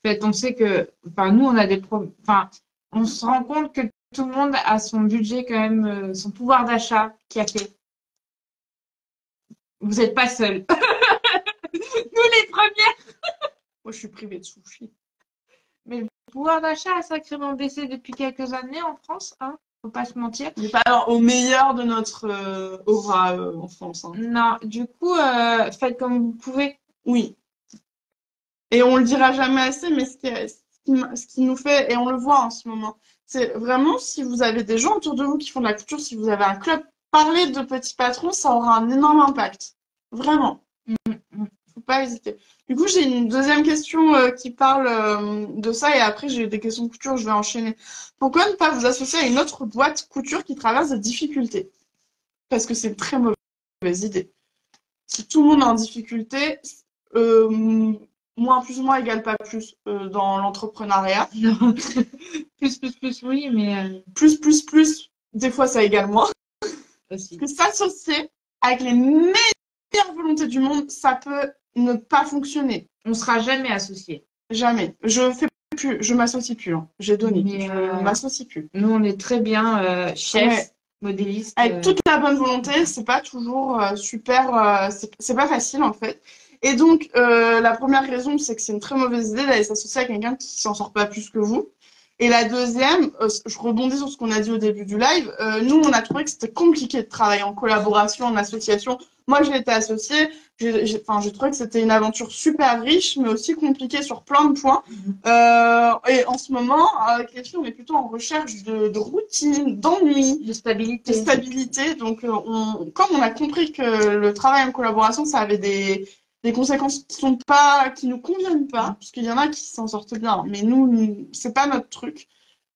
fait, on sait que, nous, on a des problèmes. On se rend compte que tout le monde a son budget quand même, son pouvoir d'achat qui a fait Vous n'êtes pas seuls. Nous, les premiers. Moi, je suis privée de sushi. Mais le pouvoir d'achat a sacrément baissé depuis quelques années en France, hein. Faut pas se mentir. On n'est pas alors, au meilleur de notre aura en France. Hein. Non, du coup, faites comme vous pouvez. Oui. Et on le dira jamais assez, mais ce qui nous fait, et on le voit en ce moment, c'est vraiment si vous avez des gens autour de vous qui font de la couture, si vous avez un club, parler de petits patrons, ça aura un énorme impact. Vraiment. Faut pas hésiter. Du coup, j'ai une deuxième question qui parle de ça, et après, j'ai des questions de couture, je vais enchaîner. Pourquoi ne pas vous associer à une autre boîte couture qui traverse des difficultés? Parce que c'est une très mauvaise idée. Si tout le monde est en difficulté, moins plus moins égale pas plus dans l'entrepreneuriat. Non. Plus, oui, mais Plus, des fois ça égale moins. aussi. Parce que s'associer avec les meilleures volontés du monde, ça peut ne pas fonctionner. On sera jamais associés. Jamais. Je m'associe plus. Hein. J'ai donné. Mais, Je m'associe plus. Nous, on est très bien chefs, Ouais. modélistes. Avec toute la bonne volonté, c'est pas toujours super. C'est pas facile en fait. Et donc, la première raison, c'est que c'est une très mauvaise idée d'aller s'associer à quelqu'un qui s'en sort pas plus que vous. Et la deuxième, je rebondis sur ce qu'on a dit au début du live. Nous, on a trouvé que c'était compliqué de travailler en collaboration, en association. Moi, j'ai été associée. J'ai trouvé que c'était une aventure super riche, mais aussi compliquée sur plein de points. Et en ce moment, avec les filles, on est plutôt en recherche de routine, d'ennui, de stabilité. de stabilité. Donc, comme on a compris que le travail en collaboration, ça avait des conséquences qui nous conviennent pas, parce qu'il y en a qui s'en sortent bien, mais nous, c'est pas notre truc.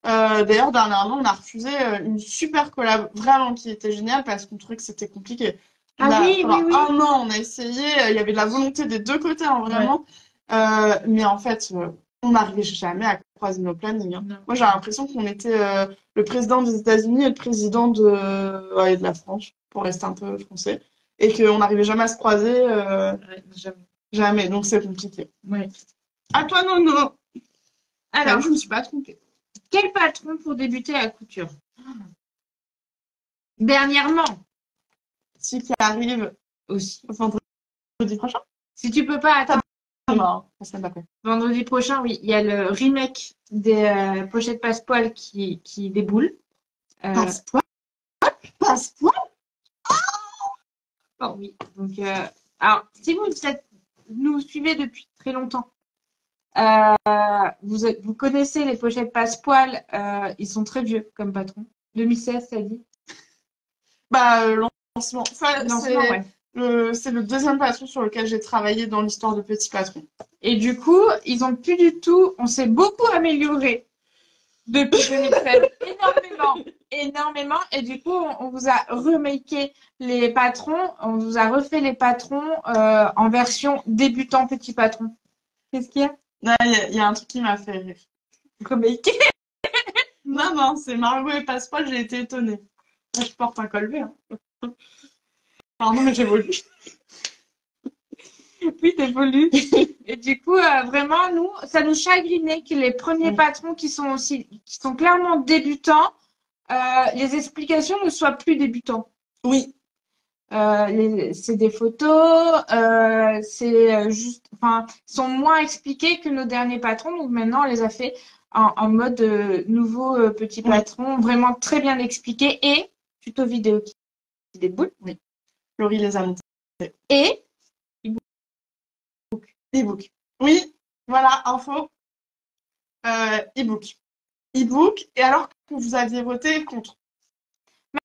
D'ailleurs, dernièrement, on a refusé une super collab, vraiment, qui était géniale, parce qu'on trouvait que c'était compliqué. Pendant un an, on a essayé, il y avait de la volonté des deux côtés, hein, vraiment. Ouais. Mais en fait, on n'arrivait jamais à croiser nos plannings. Hein. Moi, j'ai l'impression qu'on était le président des États-Unis et le président de la France, pour rester un peu français. Et qu'on n'arrivait jamais à se croiser. Jamais. Donc, c'est compliqué. Ouais. À toi, Nono. Alors, je ne me suis pas trompée. Quel patron pour débuter la couture? Dernièrement. Celui qui arrive aussi. Vendredi prochain? Si tu peux pas attendre. Vendredi prochain, oui. Il y a le remake des pochettes Passepoil qui déboule. Passepoil? Oh oui. Donc, alors, si vous nous suivez depuis très longtemps, vous connaissez les pochettes Passepoil, ils sont très vieux comme patron. 2016, ça dit? Lancement. C'est le deuxième patron sur lequel j'ai travaillé dans l'histoire de Petit Patron. Et du coup, ils ont plus du tout. On s'est beaucoup amélioré depuis 2016. énormément. Et du coup, on vous a remaké les patrons. On vous a refait les patrons en version débutant Petit Patron. Qu'est-ce qu'il y a? Il y a un truc qui m'a fait rire. Remaké? Non, c'est Margot et Passepoil, j'ai été étonnée. Je porte un col vert. Pardon, mais j'évolue. Oui, t'évolues. Et du coup, vraiment, nous, ça nous chagrinait que les premiers patrons qui sont clairement débutants, les explications ne soient plus débutants. Oui. C'est des photos, c'est juste, ils sont moins expliqués que nos derniers patrons. Donc maintenant, on les a fait en mode nouveau petit patron, vraiment très bien expliqué et tuto vidéo qui déboule. Oui. Laurie les a montés. Et e-book. Oui, voilà, info. E-book. E-book. Et alors que vous aviez voté contre. Mais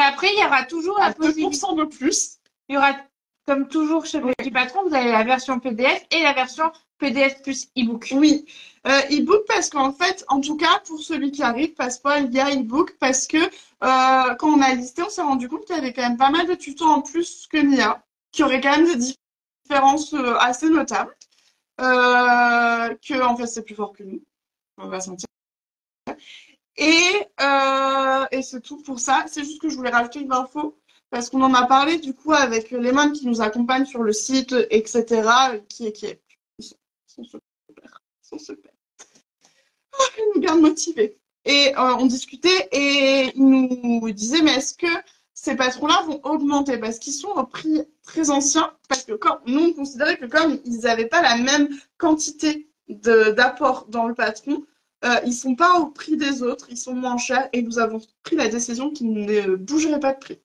après, il y aura toujours la possibilité. 2% de plus. Il y aura, comme toujours chez Petit Patron, vous avez la version PDF et la version PDF plus e-book. Oui, e-book parce qu'en fait, en tout cas, pour celui qui arrive, Passepoil, il y a e-book parce que quand on a listé, on s'est rendu compte qu'il y avait quand même pas mal de tutos en plus que Nia, qui auraient quand même des différences assez notables, que en fait, c'est plus fort que nous, on va sentir. Et c'est tout pour ça. C'est juste que je voulais rajouter une info parce qu'on en a parlé du coup avec les mômes qui nous accompagnent sur le site, etc. Ils sont super. Ils nous gardent motivés. Et on discutait et ils nous disaient mais est-ce que ces patrons-là vont augmenter parce qu'ils sont au prix très anciens, parce que comme nous, on considérait que comme ils n'avaient pas la même quantité d'apport dans le patron, ils sont pas au prix des autres, ils sont moins chers, et nous avons pris la décision qu'ils ne bougeraient pas de prix.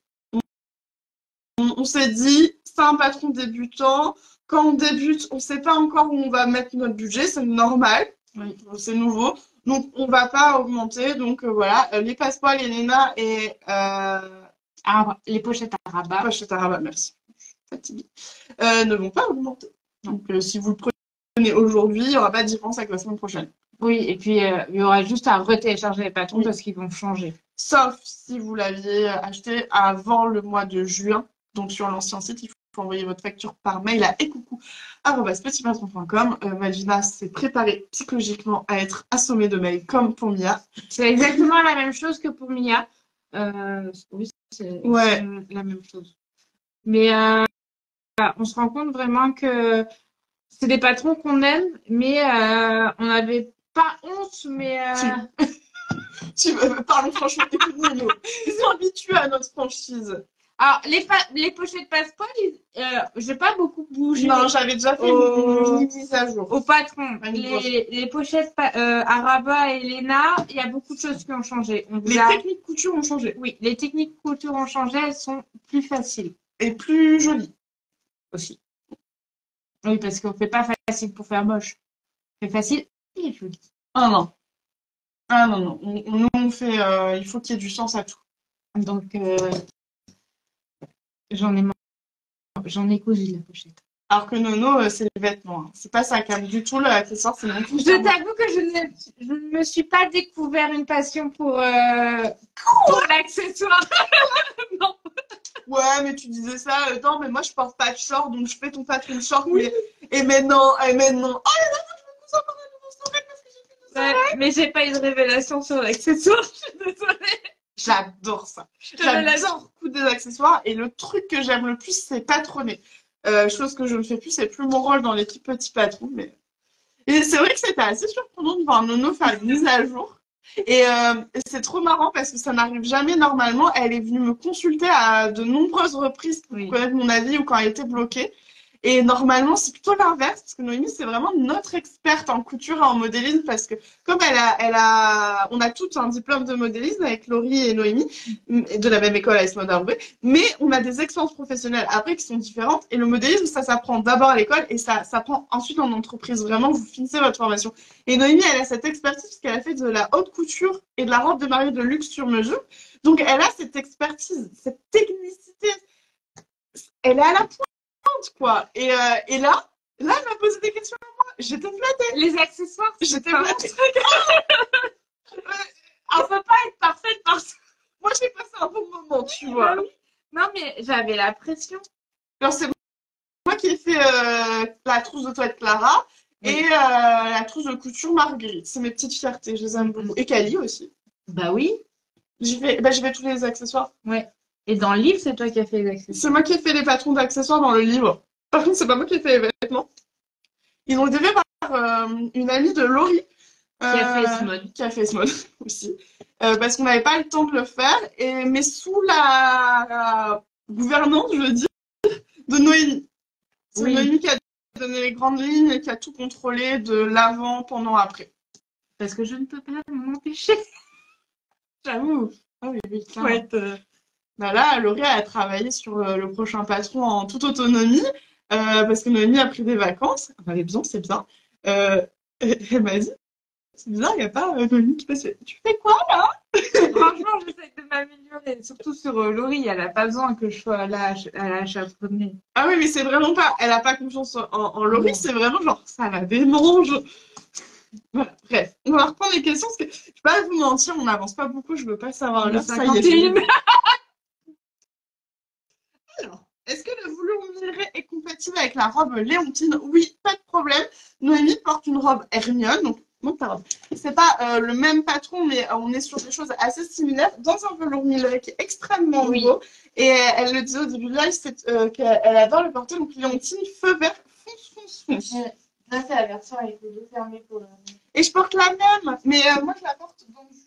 On s'est dit, c'est un patron débutant. Quand on débute, on ne sait pas encore où on va mettre notre budget, c'est normal, Oui. c'est nouveau. Donc, on ne va pas augmenter. Donc, voilà, les passepoils, les nénas et Les pochettes à rabat. pochettes à rabat, merci. Fatiguée. Ne vont pas augmenter. Donc, si vous le prenez aujourd'hui, il n'y aura pas de différence avec la semaine prochaine. Oui, et puis il y aura juste à retélécharger les patrons Oui. parce qu'ils vont changer. Sauf si vous l'aviez acheté avant le mois de juin. Donc, sur l'ancien site, il faut envoyer votre facture par mail à ecoucou@petitpatron.com. Malvina s'est préparée psychologiquement à être assommée de mails comme pour Mia. C'est exactement la même chose que pour Mia. Oui, c'est la même chose. Mais on se rend compte vraiment que c'est des patrons qu'on aime, mais on n'avait pas honte, mais Parlons franchement, écoute-nous. Ils sont habitués à notre franchise. alors les pochettes passepoil, j'ai pas beaucoup bougé. Non, j'avais déjà fait une mise à jour. Au patron, les pochettes à rabat et Léna, il y a beaucoup de choses qui ont changé. Techniques couture ont changé. Oui, les techniques couture ont changé, elles sont plus faciles. Et plus jolies. Aussi. Oui, parce qu'on fait pas facile pour faire moche. On fait facile et joli. Ah non. Ah non, non. Nous, on fait. Il faut qu'il y ait du sens à tout. Donc, j'en ai cousu de la pochette. Alors que Nono, c'est les vêtements. Hein. C'est pas ça calme du tout, l'accessoire, c'est mon Je t'avoue que je ne me suis pas découvert une passion pour l'accessoire. Non. Ouais, mais tu disais ça. Non, mais moi, je porte pas de short, donc je fais ton patron short. Oui. Et maintenant. Oh là là, moi, je me couche encore un nouveau sourire parce que j'ai fait de ça. Ouais, mais j'ai pas eu de révélation sur l'accessoire. Je suis désolée. J'adore ça. J'adore coudre des accessoires. Et le truc que j'aime le plus, c'est patronner. Chose que je ne fais plus, c'est plus mon rôle dans l'équipe Petit Patron. Mais... Et c'est vrai que c'était assez surprenant de voir Nono faire une mise à jour. Et c'est trop marrant parce que ça n'arrive jamais normalement. Elle est venue me consulter à de nombreuses reprises pour connaître mon avis ou quand elle était bloquée. Et normalement, c'est plutôt l'inverse parce que Noémie, c'est vraiment notre experte en couture et en modélisme parce que comme on a toutes un diplôme de modélisme avec Laurie et Noémie de la même école à Esmodin Boué, mais on a des expériences professionnelles après qui sont différentes. Et le modélisme, ça s'apprend d'abord à l'école et ça s'apprend ensuite en entreprise. Vraiment, vous finissez votre formation. Et Noémie, elle a cette expertise parce qu'elle a fait de la haute couture et de la robe de mariée de luxe sur mesure. Donc, elle a cette expertise, cette technicité. Elle est à la pointe. Quoi. Et là, elle m'a posé des questions à moi. J'étais flattée. Les accessoires, j'étais flattée. On peut pas être parfaite parce que moi, j'ai passé un bon moment, tu vois. Non, mais j'avais la pression. Alors, c'est moi qui ai fait la trousse de toilette Clara et la trousse de couture Marguerite. C'est mes petites fiertés, je les aime beaucoup. Et Cali aussi. Bah oui. J'ai fait tous les accessoires. Ouais. Et dans le livre, c'est toi qui as fait les accessoires. C'est moi qui ai fait les patrons d'accessoires dans le livre. Par contre, c'est pas moi qui ai fait les vêtements. Ils ont été faits par une amie de Laurie. Qui a fait Esmod aussi. Parce qu'on n'avait pas le temps de le faire. Mais sous la gouvernance, je veux dire, de Noémie. C'est Noémie qui a donné les grandes lignes et qui a tout contrôlé de l'avant, pendant, après. Parce que je ne peux pas m'empêcher. J'avoue. Ah oui, oui. Faut être... Là, Laurie a travaillé sur le prochain patron en toute autonomie parce que Noémie a pris des vacances. On avait besoin, c'est bien. Elle m'a dit, c'est bizarre, il n'y a pas Noémie qui passe. Tu fais quoi là? Franchement, j'essaie de m'améliorer. Surtout sur Laurie, elle n'a pas besoin que je sois là à la chaperonner. Ah oui, mais c'est vraiment pas. Elle n'a pas confiance en Laurie, c'est vraiment genre, ça la démange. Voilà, bref, on va reprendre les questions parce que je ne vais pas vous mentir, on n'avance pas beaucoup, je ne veux pas savoir l'heure. Ça y est. Alors, est-ce que le velours miré est compatible avec la robe Léontine? Oui, pas de problème. Noémie porte une robe Hermione, donc monte ta robe. C'est pas le même patron, mais on est sur des choses assez similaires dans un velours miré qui est extrêmement beau. Et elle le disait au début de live, qu'elle adore le porter, donc Léontine, feu vert, fonce. Là, c'est la version avec les deux fermés pour Et je porte la même, mais moi je la porte dans du...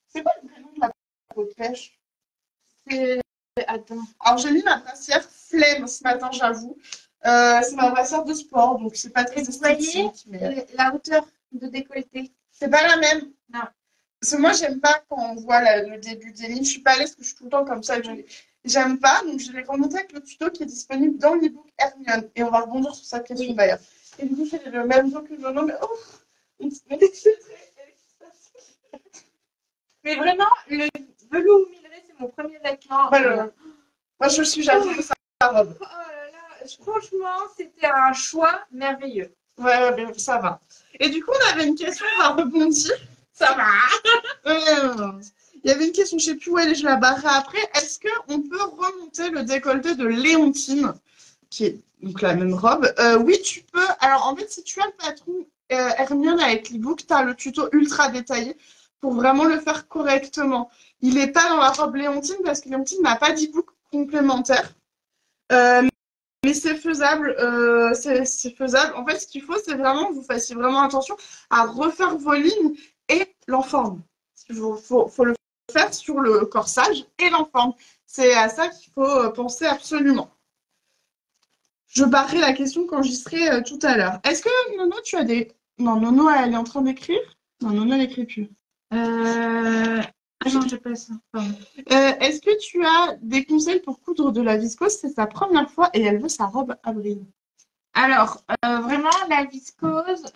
C'est quoi le prénom de la peau de pêche? C'est Attends. Alors, j'ai mis ma brassière flemme ce matin, j'avoue. C'est ma brassière de sport, donc c'est pas très Et vous voyez esthétique. Mais... la hauteur de décolleté? c'est pas la même. Non. Parce que moi, j'aime pas quand on voit le début des lignes. Je suis pas à l'aise parce que je suis tout le temps comme ça. J'aime pas, donc je l'ai remonté avec le tuto qui est disponible dans l'ebook Hermione. Et on va rebondir sur cette question d'ailleurs. Et du coup, c'est le même jour que Jono, mais oh, Mais vraiment, le velours minerai, c'est mon premier vêtement. Moi, je suis jalouse de sa robe. Oh là là, franchement, c'était un choix merveilleux. Ouais, mais ça va. Et du coup, on avait une question, on va rebondir. Ça va. Il y avait une question, je sais plus où elle est, je la barrerai après. Est-ce qu'on peut remonter le décolleté de Léontine, qui est donc la même robe? Oui, tu peux. Alors, en fait, si tu as le patron Hermione avec l'ebook, tu as le tuto ultra détaillé pour vraiment le faire correctement. Il n'est pas dans la robe Léontine parce que Léontine n'a pas d'ebook complémentaire. Mais c'est faisable, c'est faisable. En fait, ce qu'il faut, c'est vraiment que vous fassiez vraiment attention à refaire vos lignes et l'enforme. Il faut le faire sur le corsage et l'enforme. C'est à ça qu'il faut penser absolument. Je barrerai la question quand j'y serai tout à l'heure. Est-ce que, Nono, tu as des... Non, Nono, elle est en train d'écrire. Non, Nono, elle n'écrit plus. Ah non, j'ai pas ça. Est-ce que tu as des conseils pour coudre de la viscose? C'est sa première fois et elle veut sa robe avril. Alors, vraiment, la viscose,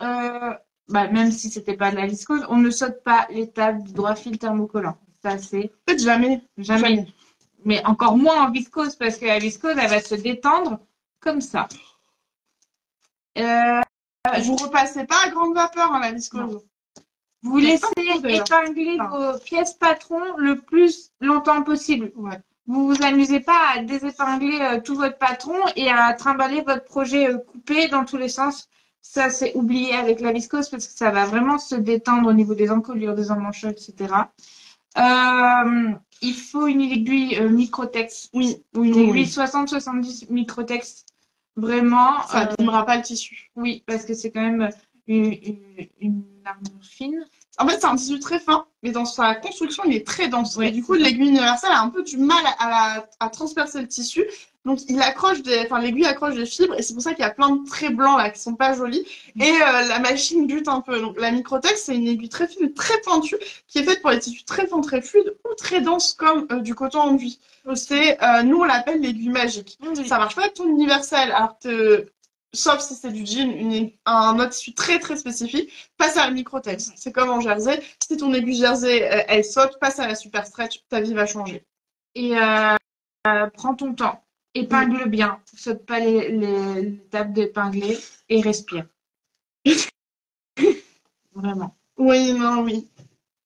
même si c'était pas de la viscose, on ne saute pas l'étape du droit fil thermocollant. Ça, c'est En fait, jamais. jamais. Mais encore moins en viscose, parce que la viscose, elle va se détendre comme ça. Vous repassez pas à grande vapeur, la viscose. Non. Vous laissez épingler vos pièces patrons le plus longtemps possible. Ouais. Vous vous amusez pas à désépingler tout votre patron et à trimballer votre projet coupé dans tous les sens. Ça, c'est oublié avec la viscose parce que ça va vraiment se détendre au niveau des encolures, des emmanchures, etc. Il faut une aiguille microtex. Oui. Ou une aiguille 60-70 microtex. Vraiment. Ça n'abîmera pas le tissu. Oui, parce que c'est quand même une armure fine. En fait, c'est un tissu très fin, mais dans sa construction, il est très dense. Ouais, et du coup, l'aiguille universelle a un peu du mal à transpercer le tissu. Donc, l'aiguille accroche des fibres, et c'est pour ça qu'il y a plein de traits blancs là qui sont pas jolis. Et la machine bute un peu. Donc, la Microtex, c'est une aiguille très fine, très pointue, qui est faite pour les tissus très fins, très fluides ou très denses comme du coton enduit. Nous, on l'appelle l'aiguille magique. Oui. Ça marche pas avec ton universel, alors que sauf si c'est du jean, un autre tissu très très spécifique, passe à la Microtex. C'est comme en jersey. Si ton aiguille jersey, elle saute, passe à la super stretch, ta vie va changer. Et prends ton temps. Épingle bien. Saute pas l'étape d'épingler et respire. Vraiment. Oui, non, oui.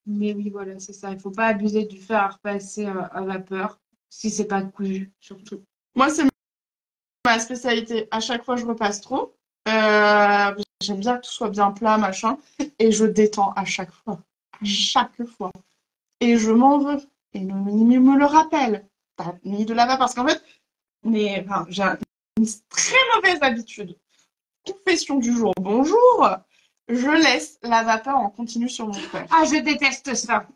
Mais oui, voilà, c'est ça. Il faut pas abuser du fer à repasser à vapeur si c'est pas cousu, surtout. Moi, c'est ma spécialité. À chaque fois, je repasse trop. J'aime bien que tout soit bien plat, machin. Et je détends à chaque fois. Chaque fois. Et je m'en veux. Et Noémie me le rappelle. T'as mis de la vapeur. Parce qu'en fait, j'ai une très mauvaise habitude. Confession du jour. Bonjour. Je laisse la vapeur en continu sur mon fer. Ah, je déteste ça.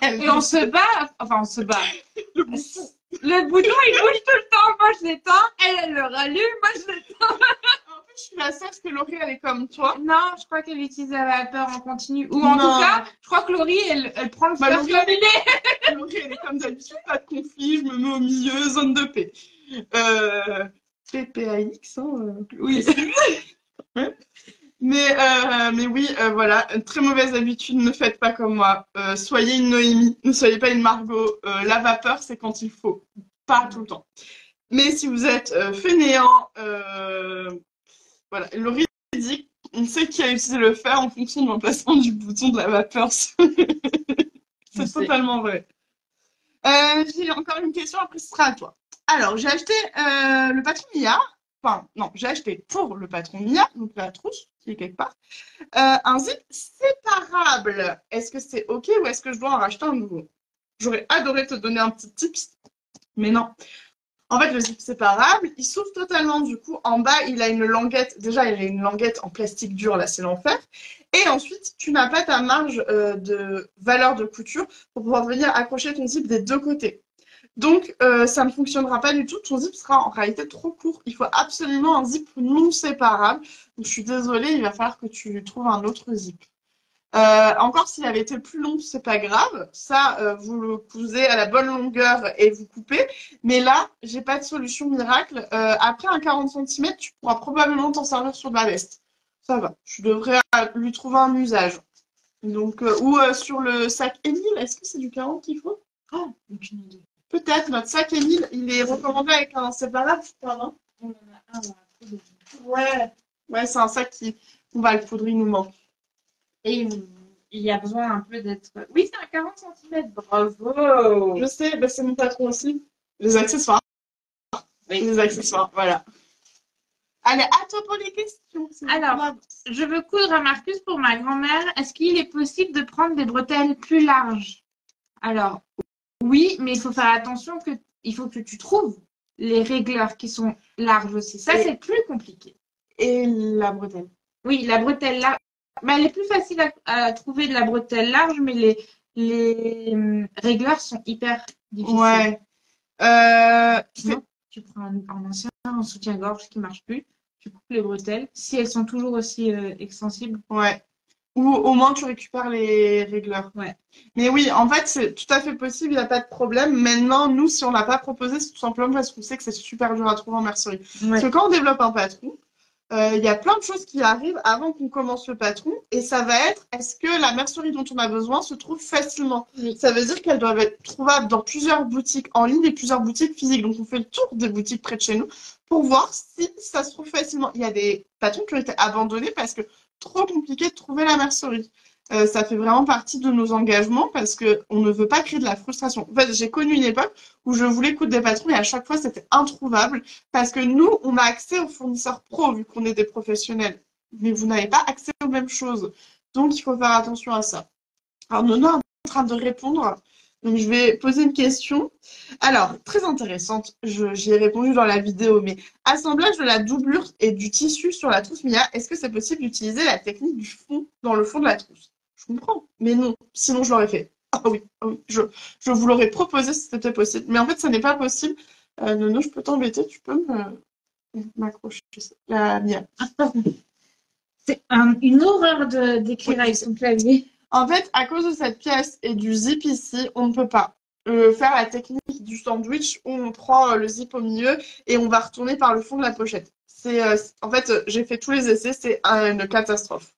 Et on se bat. Enfin, on se bat. Le bouton, il bouge tout le temps. Moi, je l'éteins. Elle le rallume. Moi, je l'éteins. En fait, je suis la seule que Laurie, elle est comme toi. Non, je crois qu'elle utilise la vapeur en continu. Ou en tout cas, je crois que Laurie, elle prend le fer comme il est. Laurie, elle est comme d'habitude, pas de conflit, je me mets au milieu, zone de paix. PPAX, hein. Oui. Mais oui, voilà, très mauvaise habitude, ne faites pas comme moi. Soyez une Noémie, ne soyez pas une Margot. La vapeur, c'est quand il faut, pas tout le temps. Mais si vous êtes fainéant, voilà, Laurie dit on sait qui a utilisé le fer en fonction de l'emplacement du bouton de la vapeur. C'est totalement vrai. J'ai encore une question, après ce sera à toi. Alors, j'ai acheté le patron Mia. Enfin, non, j'ai acheté pour le patron Mia, donc la trousse qui est quelque part, un zip séparable. Est-ce que c'est OK ou est-ce que je dois en racheter un nouveau? J'aurais adoré te donner un petit tips, mais non. En fait, le zip séparable, il s'ouvre totalement. Du coup, en bas, il a une languette. Déjà, il a une languette en plastique dur, là, c'est l'enfer. Et ensuite, tu n'as pas ta marge de valeur de couture pour pouvoir venir accrocher ton zip des deux côtés. Donc, ça ne fonctionnera pas du tout. Ton zip sera en réalité trop court. Il faut absolument un zip non séparable. Donc, je suis désolée, il va falloir que tu trouves un autre zip. Encore s'il avait été plus long, c'est pas grave. Ça, vous le cousez à la bonne longueur et vous coupez. Mais là, j'ai pas de solution miracle. Après un 40 cm, tu pourras probablement t'en servir sur de la veste. Ça va. Tu devrais lui trouver un usage. Donc, ou sur le sac Émile, est-ce que c'est du 40 qu'il faut? Oh, aucune idée. Peut-être. Notre sac Émile, il est recommandé avec un séparable, je crois, non? On en a un dans la poudre. Ouais. Ouais, c'est un sac qui, on va le poudre, il nous manque. Et il y a besoin un peu d'être. Oui, c'est un 40 cm. Bravo! Je sais, bah, c'est mon patron aussi. Les accessoires. Oui. Les accessoires, voilà. Allez, à toi pour les questions. Alors, je veux coudre à Marcus pour ma grand-mère. Est-ce qu'il est possible de prendre des bretelles plus larges? Alors, oui, mais il faut faire attention il faut que tu trouves les régleurs qui sont larges aussi. Ça, c'est plus compliqué. Et la bretelle. Oui, la bretelle large. Bah, elle est plus facile à trouver de la bretelle large, mais les régleurs sont hyper difficiles. Ouais. Sinon, tu prends un ancien soutien-gorge qui marche plus, tu coupes les bretelles, si elles sont toujours aussi extensibles. Ouais. Ou au moins tu récupères les régleurs. Ouais. Mais oui, en fait, c'est tout à fait possible, il n'y a pas de problème. Maintenant, nous, si on l'a pas proposé, c'est tout simplement parce qu'on sait que c'est super dur à trouver en mercerie. Ouais. Parce que quand on développe un patron, il y a plein de choses qui arrivent avant qu'on commence le patron. Et ça va être, est-ce que la mercerie dont on a besoin se trouve facilement? Oui. Ça veut dire qu'elles doivent être trouvables dans plusieurs boutiques en ligne et plusieurs boutiques physiques. Donc, on fait le tour des boutiques près de chez nous pour voir si ça se trouve facilement. Il y a des patrons qui ont été abandonnés parce que trop compliqué de trouver la mercerie. Ça fait vraiment partie de nos engagements parce qu'on ne veut pas créer de la frustration. En fait, j'ai connu une époque où je voulais coudre des patrons et à chaque fois, c'était introuvable parce que nous, on a accès aux fournisseurs pro vu qu'on est des professionnels. Mais vous n'avez pas accès aux mêmes choses. Donc, il faut faire attention à ça. Alors, Nono est en train de répondre. Donc, je vais poser une question. Alors, très intéressante. J'y ai répondu dans la vidéo, mais assemblage de la doublure et du tissu sur la trousse Mia, est-ce que c'est possible d'utiliser la technique du fond dans le fond de la trousse? Je comprends, mais non. Sinon, je l'aurais fait. Ah oui. Je vous l'aurais proposé si c'était possible. Mais en fait, ça n'est pas possible. Nono, je peux t'embêter, tu peux m'accrocher la Mia. C'est une horreur d'écrire avec son clavier. En fait, à cause de cette pièce et du zip ici, on ne peut pas faire la technique du sandwich où on prend le zip au milieu et on va retourner par le fond de la pochette. En fait, j'ai fait tous les essais, c'est une catastrophe.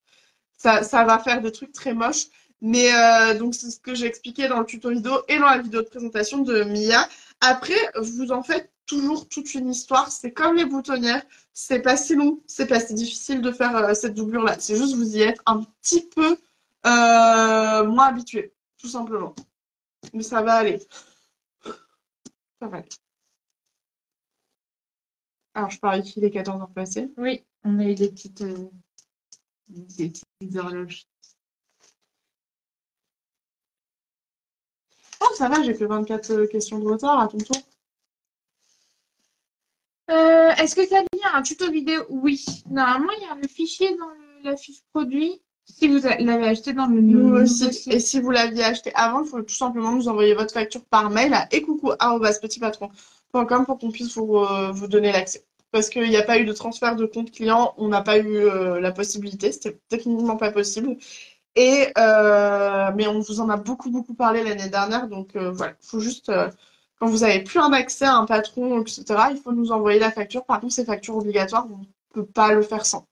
Ça va faire des trucs très moches. Mais donc, c'est ce que j'ai expliqué dans le tuto vidéo et dans la vidéo de présentation de Mia. Après, vous en faites toujours toute une histoire. C'est comme les boutonnières. C'est pas si long, c'est pas si difficile de faire cette doublure-là. C'est juste vous y êtes un petit peu moins habitué, tout simplement. Mais ça va aller. Ça va aller. Alors, je parie qu'il est 14h passé. Oui, on a eu des petites horloges. Oh, ça va, j'ai fait 24 questions de retard à ton tour. Est-ce que tu as mis un tuto vidéo? Oui. Normalement, il y a le fichier dans la fiche produit. Si vous l'avez acheté dans le dossier. Et si vous l'aviez acheté avant, il faut tout simplement nous envoyer votre facture par mail à ecoucou@petitpatron.com pour qu'on puisse vous donner l'accès. Parce qu'il n'y a pas eu de transfert de compte client, on n'a pas eu la possibilité, c'était techniquement pas possible. Mais on vous en a beaucoup parlé l'année dernière, donc voilà, il faut juste, quand vous n'avez plus un accès à un patron, etc., il faut nous envoyer la facture. Par contre, c'est facture obligatoire, on ne peut pas le faire sans.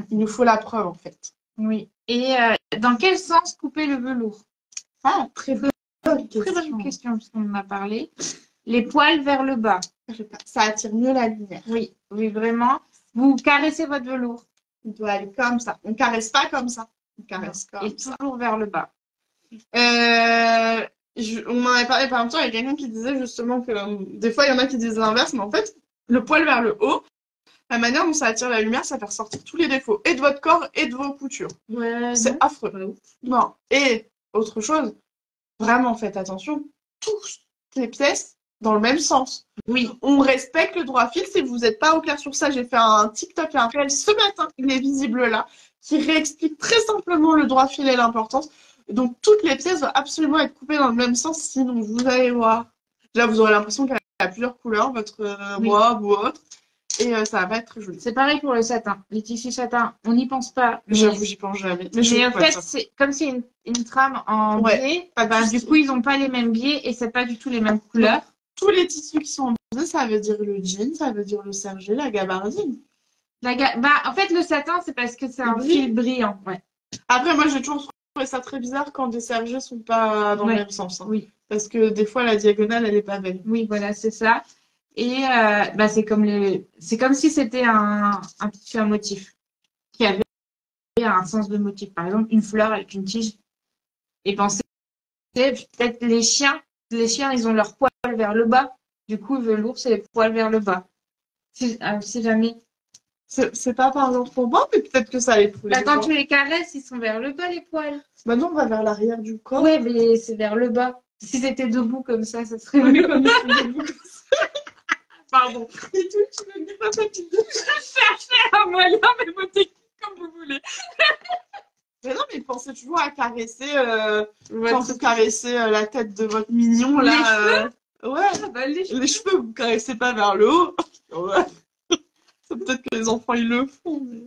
Il nous faut la preuve, en fait. Oui. Et dans quel sens couper le velours? Ah, très bonne question, puisqu'on en a parlé. Les poils vers le bas. Ça attire mieux la lumière. Oui, vraiment. Vous caressez votre velours. Il doit aller comme ça. On ne caresse pas comme ça. On caresse comme ça. Et toujours vers le bas. On en avait parlé par exemple, il y a quelqu'un qui disait justement que des fois, il y en a qui disent l'inverse, mais en fait, le poil vers le haut, la manière dont ça attire la lumière, ça fait ressortir tous les défauts, et de votre corps, et de vos coutures. Ouais, c'est affreux. Non. Et autre chose, vraiment faites attention, toutes les pièces dans le même sens. Oui, on respecte le droit fil. Si vous n'êtes pas au clair sur ça, j'ai fait un TikTok et un réel ce matin, il est visible là, qui réexplique très simplement le droit fil et l'importance. Donc, toutes les pièces doivent absolument être coupées dans le même sens, sinon vous allez voir, Là, vous aurez l'impression qu'elle a plusieurs couleurs, votre Oui. robe ou autre. Et ça va pas être très joli. C'est pareil pour le satin. Les tissus satin, on n'y pense pas. J'avoue, j'y pense jamais. Mais je Mais en vois fait, ça. c'est comme c'est une trame en Ouais, biais, pas de ben, du souci. coup, ils n'ont pas les mêmes biais et c'est pas du tout les mêmes couleurs. Tous les tissus qui sont en biais, ça veut dire le jean, ça veut dire le sergé, la gabardine. En fait, le satin, c'est parce que c'est Il un brille. fil brillant. Ouais. Après, moi, j'ai toujours trouvé ça très bizarre quand des sergés sont pas dans le Ouais. même sens. Hein. Oui. Parce que des fois, la diagonale, elle est pas belle. Oui, voilà, c'est ça. Et c'est comme si c'était un tissu à motif qui avait un sens de motif. Par exemple, une fleur avec une tige. Et pensez, peut-être les chiens, ils ont leurs poils vers le bas. Du coup, le velours, c'est les poils vers le bas. Si jamais. C'est pas par exemple pour moi, mais peut-être que ça les poules. Bah, quand tu les caresses, ils sont vers le bas, les poils. Maintenant, on va vers l'arrière du corps. Ouais, mais c'est vers le bas. Si c'était debout comme ça serait Oui, mieux. comme ils sont debout comme ça. Pardon. Et tout, tu me dis pas ça, tu me dis. Cherchez un moyen, mais vos techniques comme vous voulez. Mais non, mais pensez toujours à caresser, quand Votre- vous caressez la tête de votre mignon, là. Ouais, Ah bah, les cheveux. les cheveux, vous caressez pas vers le haut. Ouais. C'est peut-être que les enfants, ils le font. Mais...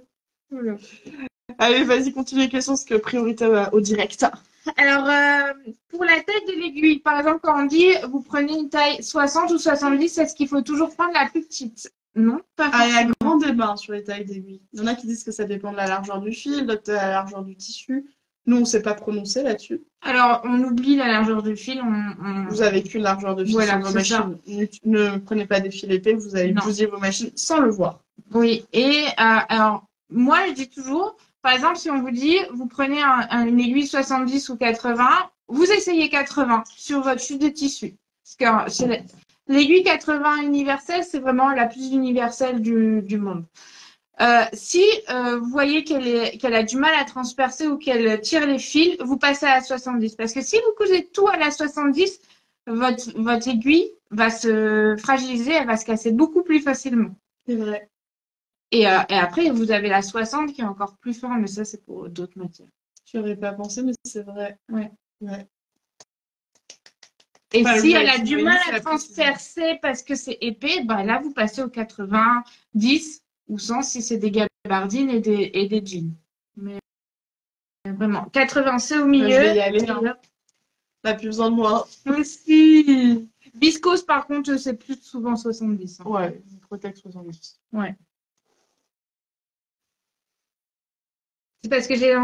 Voilà. Allez, vas-y, continue les questions, parce que priorité au direct. Alors, pour la taille de l'aiguille, par exemple, quand on dit vous prenez une taille 60 ou 70, est-ce qu'il faut toujours prendre la plus petite? Non, pas Ah, il y a forcément. grand débat sur les tailles d'aiguilles. Il y en a qui disent que ça dépend de la largeur du fil, d'autres de la largeur du tissu. Nous, on ne s'est pas prononcé là-dessus. Alors, on oublie la largeur du fil. Vous avez qu'une largeur de fil Voilà, sur vos c'est ça. machines. Ne prenez pas des fils épais, vous allez Non. bousiller vos machines sans le voir. Oui, et alors, moi, je dis toujours, par exemple, si on vous dit, vous prenez une aiguille 70 ou 80, vous essayez 80 sur votre fil de tissu. Parce que l'aiguille 80 universelle, c'est vraiment la plus universelle du monde. Si vous voyez qu'elle a du mal à transpercer ou qu'elle tire les fils, vous passez à la 70. Parce que si vous cousez tout à la 70, votre aiguille va se fragiliser, elle va se casser beaucoup plus facilement. C'est vrai. Et après, vous avez la 60 qui est encore plus fort, mais ça, c'est pour d'autres matières. Je n'aurais pas pensé, mais c'est vrai. Ouais. Ouais. Et Enfin, si vous elle avez a dit, du oui, mal c'est à la transpercer parce que c'est épais, bah là, vous passez au 80, 10 ou 100 si c'est des gabardines et des jeans. Mais vraiment, 80, c'est au milieu. Je vais y aller. Hein. T'as plus besoin de moi. Aussi. Viscose, par contre, c'est plus souvent 70. Hein. Ouais, Protect 70. Ouais. C'est parce que j'ai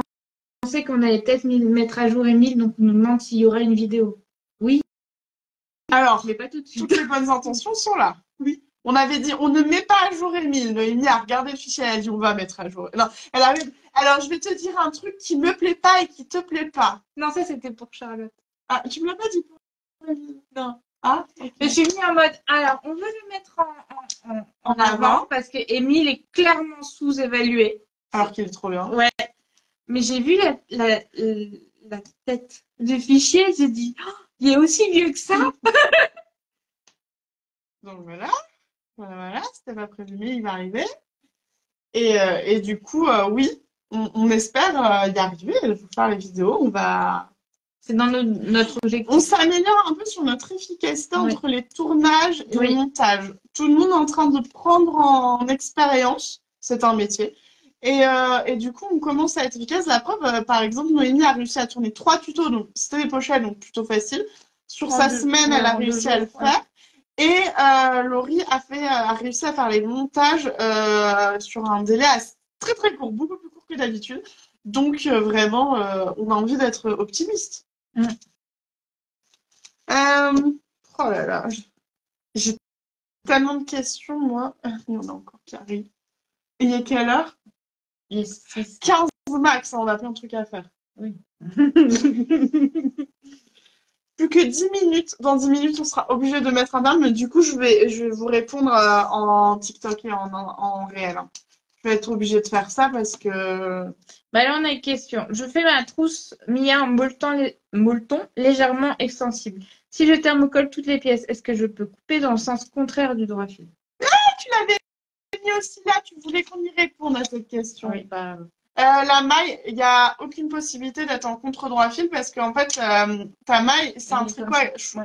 pensé qu'on allait peut-être mettre à jour Emile, donc on nous demande s'il y aura une vidéo. Oui, Alors, mais pas tout de suite. toutes les bonnes intentions sont là. Oui. On avait dit, on ne met pas à jour Émile. Émile a regardé le fichier, elle a dit, on va mettre à jour. Non, elle avait... Alors, je vais te dire un truc qui me plaît pas et qui te plaît pas. Non, ça, c'était pour Charlotte. Ah, tu me l'as pas dit pour Émile? Non. Ah, okay. Je suis venue en mode, alors, on veut le mettre en avant parce que Émile est clairement sous-évalué. Alors qu'il est trop bien. Ouais. Mais j'ai vu la tête du fichier, j'ai dit, oh, il est aussi vieux que ça. Donc voilà, c'était pas prévu, mais il va arriver. Et du coup, oui, on espère y arriver, vous faire les vidéos, on va... C'est dans notre objectif. On s'améliore un peu sur notre efficacité entre les tournages et le montage. Tout le monde est en train de prendre en expérience, c'est un métier. Et du coup, on commence à être efficace. La preuve, par exemple, Noémie a réussi à tourner 3 tutos, donc c'était des pochettes, donc plutôt facile. Sur sa semaine, elle a réussi à le faire. Et Laurie a réussi à faire les montages sur un délai très très court, beaucoup plus court que d'habitude. Donc vraiment, on a envie d'être optimiste. Oh là là, j'ai tellement de questions, moi. Il y en a encore qui arrivent. Et il est quelle heure? 15 max, hein, on a plein de trucs à faire. Oui. Plus que 10 minutes. Dans 10 minutes, on sera obligé de mettre un terme. Mais du coup, je vais vous répondre en TikTok et en réel. Hein. Je vais être obligée de faire ça parce que... Bah là, on a une question. Je fais ma trousse Mia en molleton légèrement extensible. Si je thermocolle toutes les pièces, est-ce que je peux couper dans le sens contraire du droit fil? Ah, tu l'avais mis aussi là. Tu voulais qu'on y réponde à cette question. Oui, bah... La maille, il n'y a aucune possibilité d'être en contre-droit fil parce qu'en fait, ta maille, c'est un tricot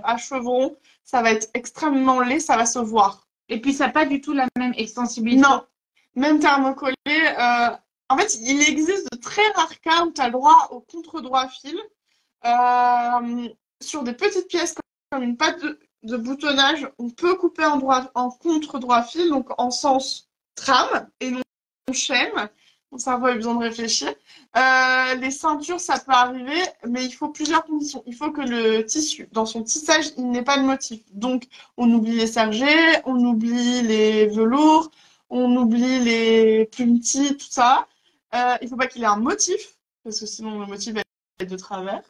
à chevrons. Ça va être extrêmement laid, ça va se voir. Et puis, ça n'a pas du tout la même extensibilité. Non, même thermocollé. En fait, il existe de très rares cas où tu as le droit au contre-droit fil. Sur des petites pièces comme une patte de boutonnage, on peut couper en contre-droit fil, donc en sens trame et non chaîne. Mon cerveau a besoin de réfléchir. Les ceintures, ça peut arriver, mais il faut plusieurs conditions. Il faut que le tissu, dans son tissage, il n'ait pas de motif. Donc, on oublie les sergés, on oublie les velours, on oublie les plumetis, tout ça. Il faut pas qu'il ait un motif, parce que sinon le motif va être de travers.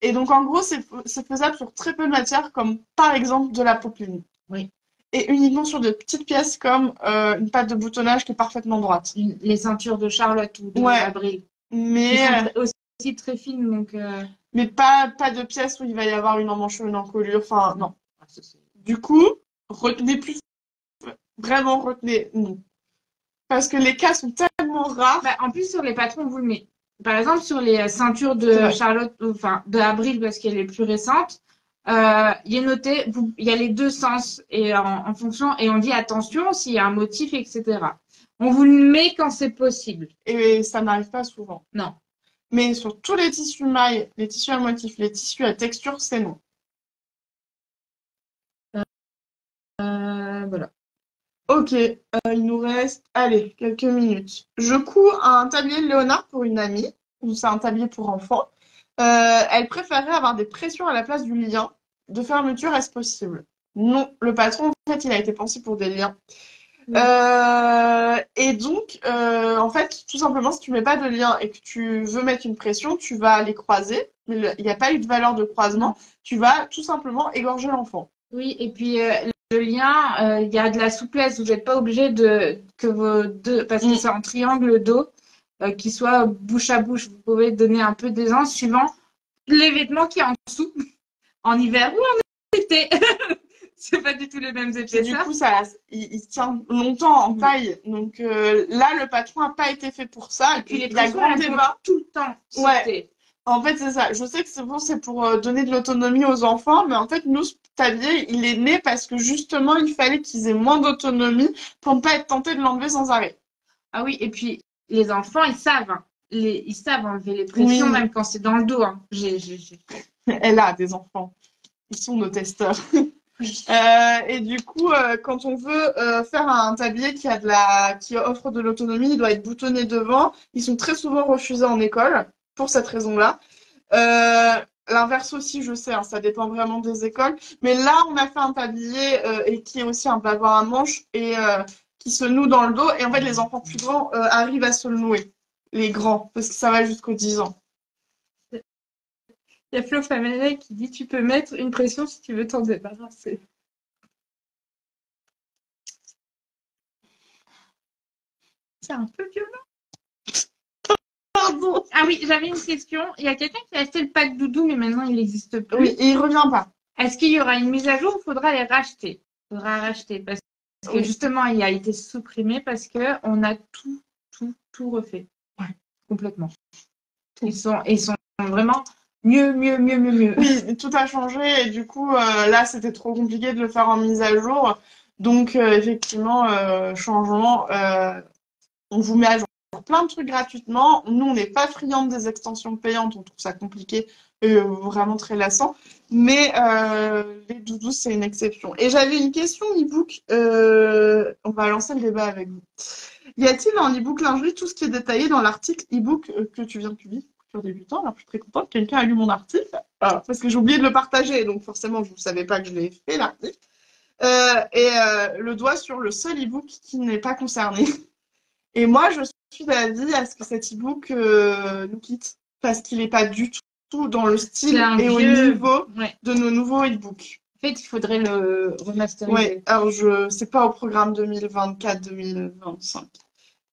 Et donc, en gros, c'est faisable sur très peu de matières, comme par exemple de la popeline. Oui. Et uniquement sur de petites pièces comme une patte de boutonnage qui est parfaitement droite. Les ceintures de Charlotte ou de Ouais. Abril. Mais, Qui sont aussi très fines, donc... mais pas de pièces où il va y avoir une emmanchure, une encolure. Enfin, non. Du coup, retenez plus. Vraiment, retenez non. Parce que les cas sont tellement rares. Bah, en plus, sur les patrons, vous le mettez. Par exemple, sur les ceintures de Ouais. Charlotte, enfin de Abril, parce qu'elle est plus récente, il est noté, il y a les deux sens et en fonction, et on dit attention s'il y a un motif, etc. On vous le met quand c'est possible. Et ça n'arrive pas souvent. Non. Mais sur tous les tissus mailles, les tissus à motif, les tissus à texture, c'est non. Voilà. Ok, il nous reste, allez, quelques minutes. Je couds un tablier de Léonard pour une amie, ou c'est un tablier pour enfants. Elle préférait avoir des pressions à la place du lien de fermeture, est-ce possible? Non, le patron, en fait, il a été pensé pour des liens. Oui. Et donc, en fait, tout simplement, si tu mets pas de lien et que tu veux mettre une pression, tu vas les croiser. Mais il n'y a pas eu de valeur de croisement. Tu vas tout simplement égorger l'enfant. Oui, et puis le lien, il y a de la souplesse. Vous n'êtes pas obligé que vos deux, parce que c'est en triangle d'eau, qui soit bouche à bouche. Vous pouvez donner un peu d'aisance suivant les vêtements qu'il y a en dessous, en hiver ou en été. C'est pas du tout les mêmes épaisseurs. Et du coup, il tient longtemps en taille. Donc là, le patron n'a pas été fait pour ça. Et puis les il y a grand débat. Tout le temps. Ouais. En fait, c'est ça. Je sais que c'est pour donner de l'autonomie aux enfants, mais en fait, nous, ce tablier, il est né parce que justement, il fallait qu'ils aient moins d'autonomie pour ne pas être tentés de l'enlever sans arrêt. Ah oui, et puis les enfants, ils savent. Hein. Ils savent enlever les pressions, Oui. même quand c'est dans le dos. Hein. Elle a des enfants. Ils sont nos testeurs. Et du coup, quand on veut faire un tablier qui offre de l'autonomie, il doit être boutonné devant. Ils sont très souvent refusés en école pour cette raison-là. L'inverse aussi, je sais, hein, ça dépend vraiment des écoles. Mais là, on a fait un tablier et qui est aussi un avoir à manches et qui se noue dans le dos. Et en fait, les enfants plus grands arrivent à se le nouer. Les grands, parce que ça va jusqu'aux 10 ans. Il y a Flo Famela qui dit tu peux mettre une pression si tu veux t'en débarrasser. C'est un peu violent. Pardon. Ah oui, j'avais une question. Il y a quelqu'un qui a acheté le pack doudou, mais maintenant il n'existe plus. Oui, et il revient pas. Est-ce qu'il y aura une mise à jour ou il faudra les racheter? Il faudra racheter parce que justement, il a été supprimé parce qu'on a tout refait. Ouais. Complètement. Ils sont vraiment mieux. Oui, tout a changé et du coup, là, c'était trop compliqué de le faire en mise à jour. Donc, effectivement, changement, on vous met à jour plein de trucs gratuitement. Nous, on n'est pas friandes des extensions payantes, on trouve ça compliqué et vraiment très lassant. Mais les doudous, c'est une exception. Et j'avais une question e-book. On va lancer le débat avec vous. Y a-t-il en e-book lingerie tout ce qui est détaillé dans l'article e-book que tu viens de publier sur Débutant? Alors, je suis très contente. Quelqu'un a lu mon article. Parce que j'ai oublié de le partager. Donc, forcément, vous ne savez pas que je l'ai fait, l'article. Le doigt sur le seul e-book qui n'est pas concerné. Et moi, je suis d'avis à ce que cet e-book nous quitte. Parce qu'il n'est pas du tout dans le style et au niveau de nos nouveaux e-books. En fait, il faudrait le remasteriser. Oui, alors c'est pas au programme 2024-2025.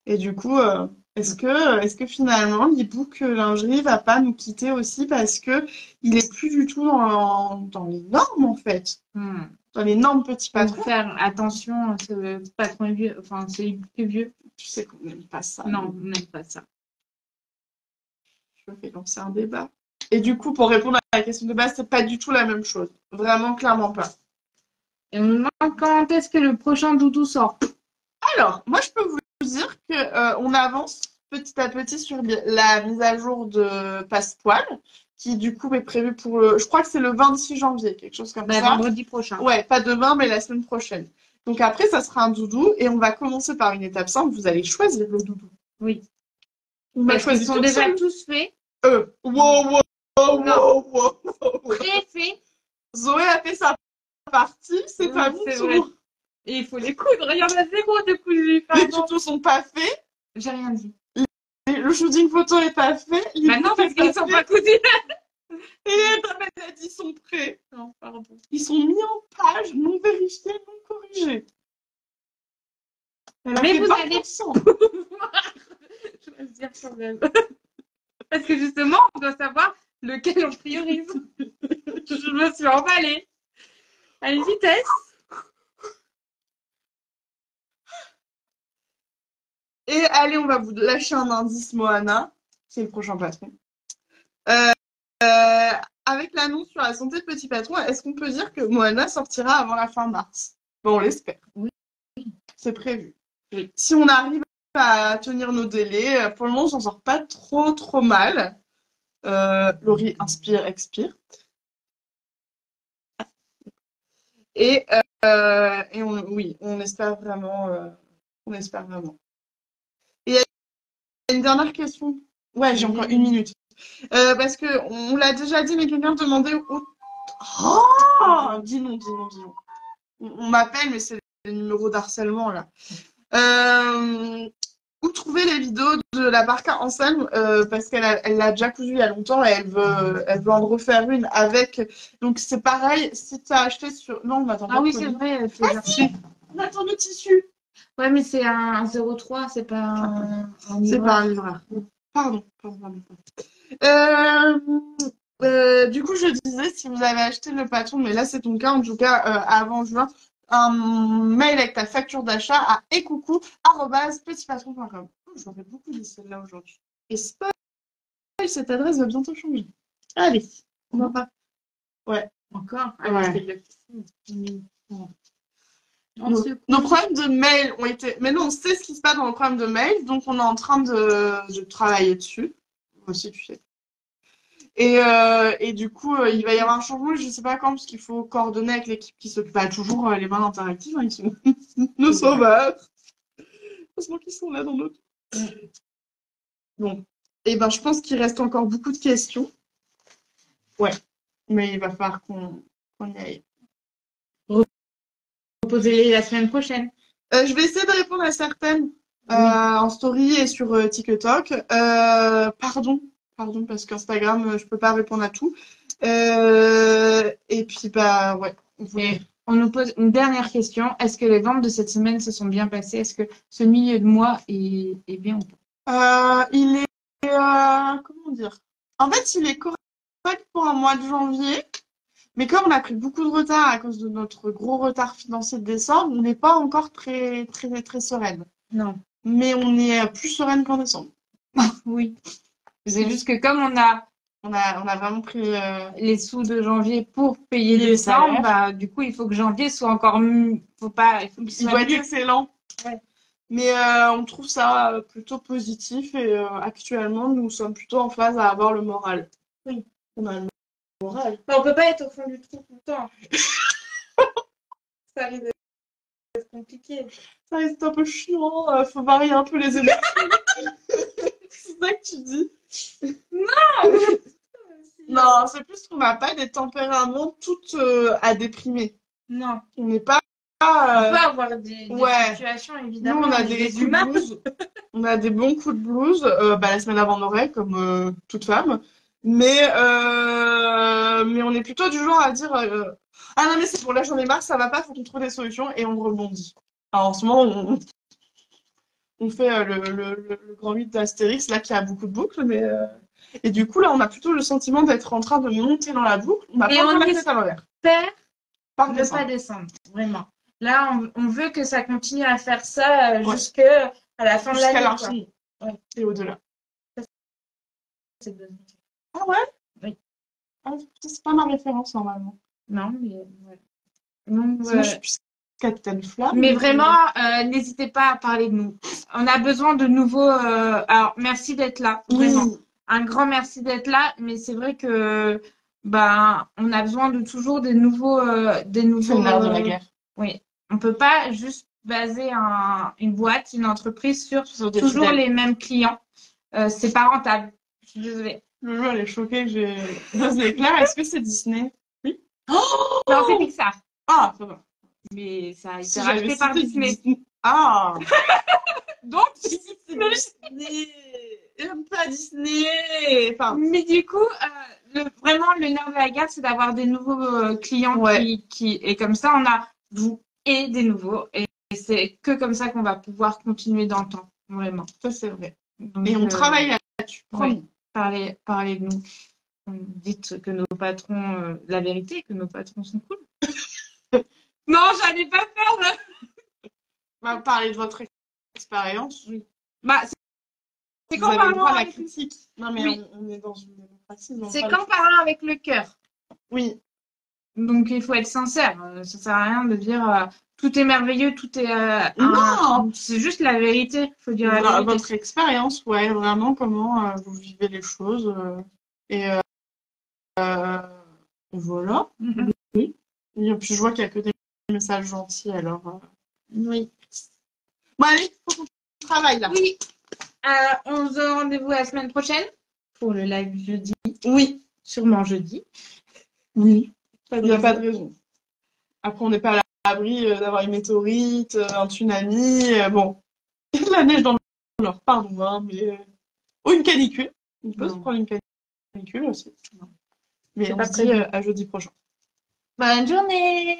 Et du coup, est-ce que finalement l'e-book lingerie va pas nous quitter aussi parce que il est plus du tout dans les normes en fait, dans les normes petits patrons. Faire attention, ce patron est vieux, enfin c'est plus vieux. Tu sais qu'on n'aime pas ça. Non, on n'aime pas ça. Je me fais lancer un débat. Et du coup, pour répondre à la question de base, c'est pas du tout la même chose. Vraiment, clairement pas. Et quand est-ce que le prochain doudou sort? Alors, moi, je peux vous dire que on avance petit à petit sur la mise à jour de Passepoil, qui du coup est prévue pour je crois que c'est le 26 janvier, quelque chose comme Bah, ça. vendredi prochain. Ouais, pas demain, mais la semaine prochaine. Donc après, ça sera un doudou et on va commencer par une étape simple. Vous allez choisir le doudou. Oui. On va Parce qu'ils choisir sont toute déjà seule. tous faits. Wow, wow, wow, Non. wow, wow. Pré-faits. Zoé a fait sa partie, c'est Oui, à mon c'est tour. vrai. Et il faut les coudre. Il y en a zéro de cousu. Les Pardon. tutos sont pas faits. J'ai rien dit. Le shooting photo est pas fait. Maintenant, parce qu'ils sont pas cousus. Et ta dit sont prêts. Non, pardon. Ils sont mis en page, non vérifiés, non corrigés. Elle a Mais fait vous 20%. allez choisir quand même. Parce que justement, on doit savoir lequel on priorise. Je me suis emballée. À une vitesse. Et allez, on va vous lâcher un indice, Moana. C'est le prochain patron. Avec l'annonce sur la santé de Petit Patron, est-ce qu'on peut dire que Moana sortira avant la fin mars? Bon, on l'espère. Oui. C'est prévu. Oui. Si on arrive à tenir nos délais, pour le moment, on s'en sort pas trop mal. Laurie inspire, expire. Et oui, on espère vraiment. On espère vraiment. Et il y a une dernière question. Ouais, j'ai encore 1 minute. Parce que on l'a déjà dit, mais quelqu'un demandait où. Oh, dis non. On m'appelle, mais c'est le numéro d'harcèlement là. Où trouver les vidéos de la Barca Anselme parce elle l'a déjà cousu il y a longtemps et elle veut en refaire une avec. Donc c'est pareil, si tu as acheté sur. Non, on attend pas. Ah oui, de c'est colis. vrai. Ah si, on attend le tissu. Ouais, mais c'est un 03, c'est pas un C'est pas un livreur. Pardon. Euh, du coup, je disais, si vous avez acheté le patron, mais là c'est ton cas, en tout cas avant juin, un mail avec ta facture d'achat à ecoucou@petitpatron.com. Oh, j'aurais beaucoup dit celle-là aujourd'hui. Et spoil, cette adresse va bientôt changer. Allez, on va pas. Ouais. Encore. Ouais. On Nos, se nos problèmes de mail ont été. Mais non, on sait ce qui se passe dans le problème de mail, donc on est en train de travailler dessus. Moi aussi, tu sais. Et du coup, il va y avoir un changement, je ne sais pas quand, parce qu'il faut coordonner avec l'équipe qui s'occupe. Bah, toujours les mains interactives, hein, ils sont nos sauveurs. Heureusement qu'ils sont là dans notre. Bon. Et ben, je pense qu'il reste encore beaucoup de questions. Ouais. Mais il va falloir qu'on y aille. reposer la semaine prochaine. Je vais essayer de répondre à certaines en story et sur TikTok. Pardon, parce qu'Instagram, je peux pas répondre à tout. Et puis, bah, ouais. Et on nous pose une dernière question. Est-ce que les ventes de cette semaine se sont bien passées? Est-ce que ce milieu de mois est bien ou pas? Il est, comment dire? En fait, il est correct pour un mois de janvier. Mais comme on a pris beaucoup de retard à cause de notre gros retard financier de décembre, on n'est pas encore très sereine. Non. Mais on est plus sereine qu'en décembre. Oui. C'est juste que comme on a vraiment pris les sous de janvier pour payer décembre, bah, du coup, il faut que janvier soit encore mieux. Il doit être excellent. Ouais. Mais on trouve ça plutôt positif et actuellement, nous sommes plutôt en phase à avoir le moral. Oui. On a le moral. On peut pas être au fond du trou tout le temps. Ça risque d'être compliqué. Ça risque un peu chiant. Faut varier un peu les émotions. C'est ça que tu dis? Non. Non, c'est plus qu'on n'a pas des tempéraments toutes à déprimer. Non. On n'est pas. On peut avoir des situations, évidemment. Nous, on a des coups de blues. On a des bons coups de blues. La semaine avant Noël, comme toute femme. Mais on est plutôt du genre à dire ah non, mais c'est bon, là j'en ai marre, ça va pas, faut qu'on trouve des solutions et on rebondit. Alors en ce moment, on fait le grand 8 d'Astérix, là qui a beaucoup de boucles, mais. Et du coup, là, on a plutôt le sentiment d'être en train de monter dans la boucle. On n'a pas encore la tête à l'envers. Ne pas descendre, vraiment. Là, on veut que ça continue à faire ça jusqu'à la fin de l'année. Jusqu'à l'infini. Ouais. Et au-delà. c'est de... Ah ouais? Oui. Ah, c'est pas ma référence normalement. Non, mais voilà. Donc, Moi, je suis plus Captain Flamme. mais vraiment, n'hésitez pas à parler de nous. On a besoin de nouveaux. Alors, merci d'être là, vraiment. Oui. Un grand merci d'être là, mais c'est vrai que ben, on a besoin de toujours des nouveaux, C'est le nerf de la guerre. Oui, on peut pas juste baser une boîte, une entreprise sur Des toujours fidèles. les mêmes clients. C'est pas rentable. Je suis désolée. Jojo, elle est choquée que j'ai Buzz l'éclair. Est-ce que c'est Disney? Oui. Oh! Non, c'est Pixar, Ah, ça va. mais ça a été Si j'avais racheté par cité du Disney. Ah! Donc, Si, c'est Disney. J'aime pas Disney. Enfin, mais du coup, vraiment, le nerf de la guerre, c'est d'avoir des nouveaux clients ouais. et comme ça, on a vous et des nouveaux. Et c'est que comme ça qu'on va pouvoir continuer dans le temps, vraiment. Ça, c'est vrai. Donc, Et on travaille là-dessus. ouais, Promis. parlez de nous. Dites que nos patrons, la vérité, que nos patrons sont cool. Non, j'allais pas faire là. On va parler de votre expérience. Oui. Bah, c'est Vous qu'en avez le droit à parlant la avec... critique. Non, mais Oui, on est dans une démocratie. Donc c'est pas qu'en parlant avec le cœur. Oui. Donc, il faut être sincère. Ça sert à rien de dire tout est merveilleux, tout est Non! C'est juste la vérité. Il faut dire la vérité. Votre expérience, ouais, vraiment, comment vous vivez les choses. Et voilà. Mhm. Oui. Et puis je vois qu'il n'y a que des messages gentils, alors. Oui. Bon, allez, faut qu'on travaille là. Oui. On se donne rendez-vous la semaine prochaine pour le live jeudi. Oui. Sûrement jeudi. Oui. Pas Il de n'y a pas raison. de raison. Après, on n'est pas à l'abri d'avoir une météorite, un tsunami. Bon, il y a de la neige dans le Nord, pardon, hein, mais. Ou une canicule. On peut se Non. prendre une canicule aussi. Mais C'est on pas se dit prévu. à jeudi prochain. Bonne journée!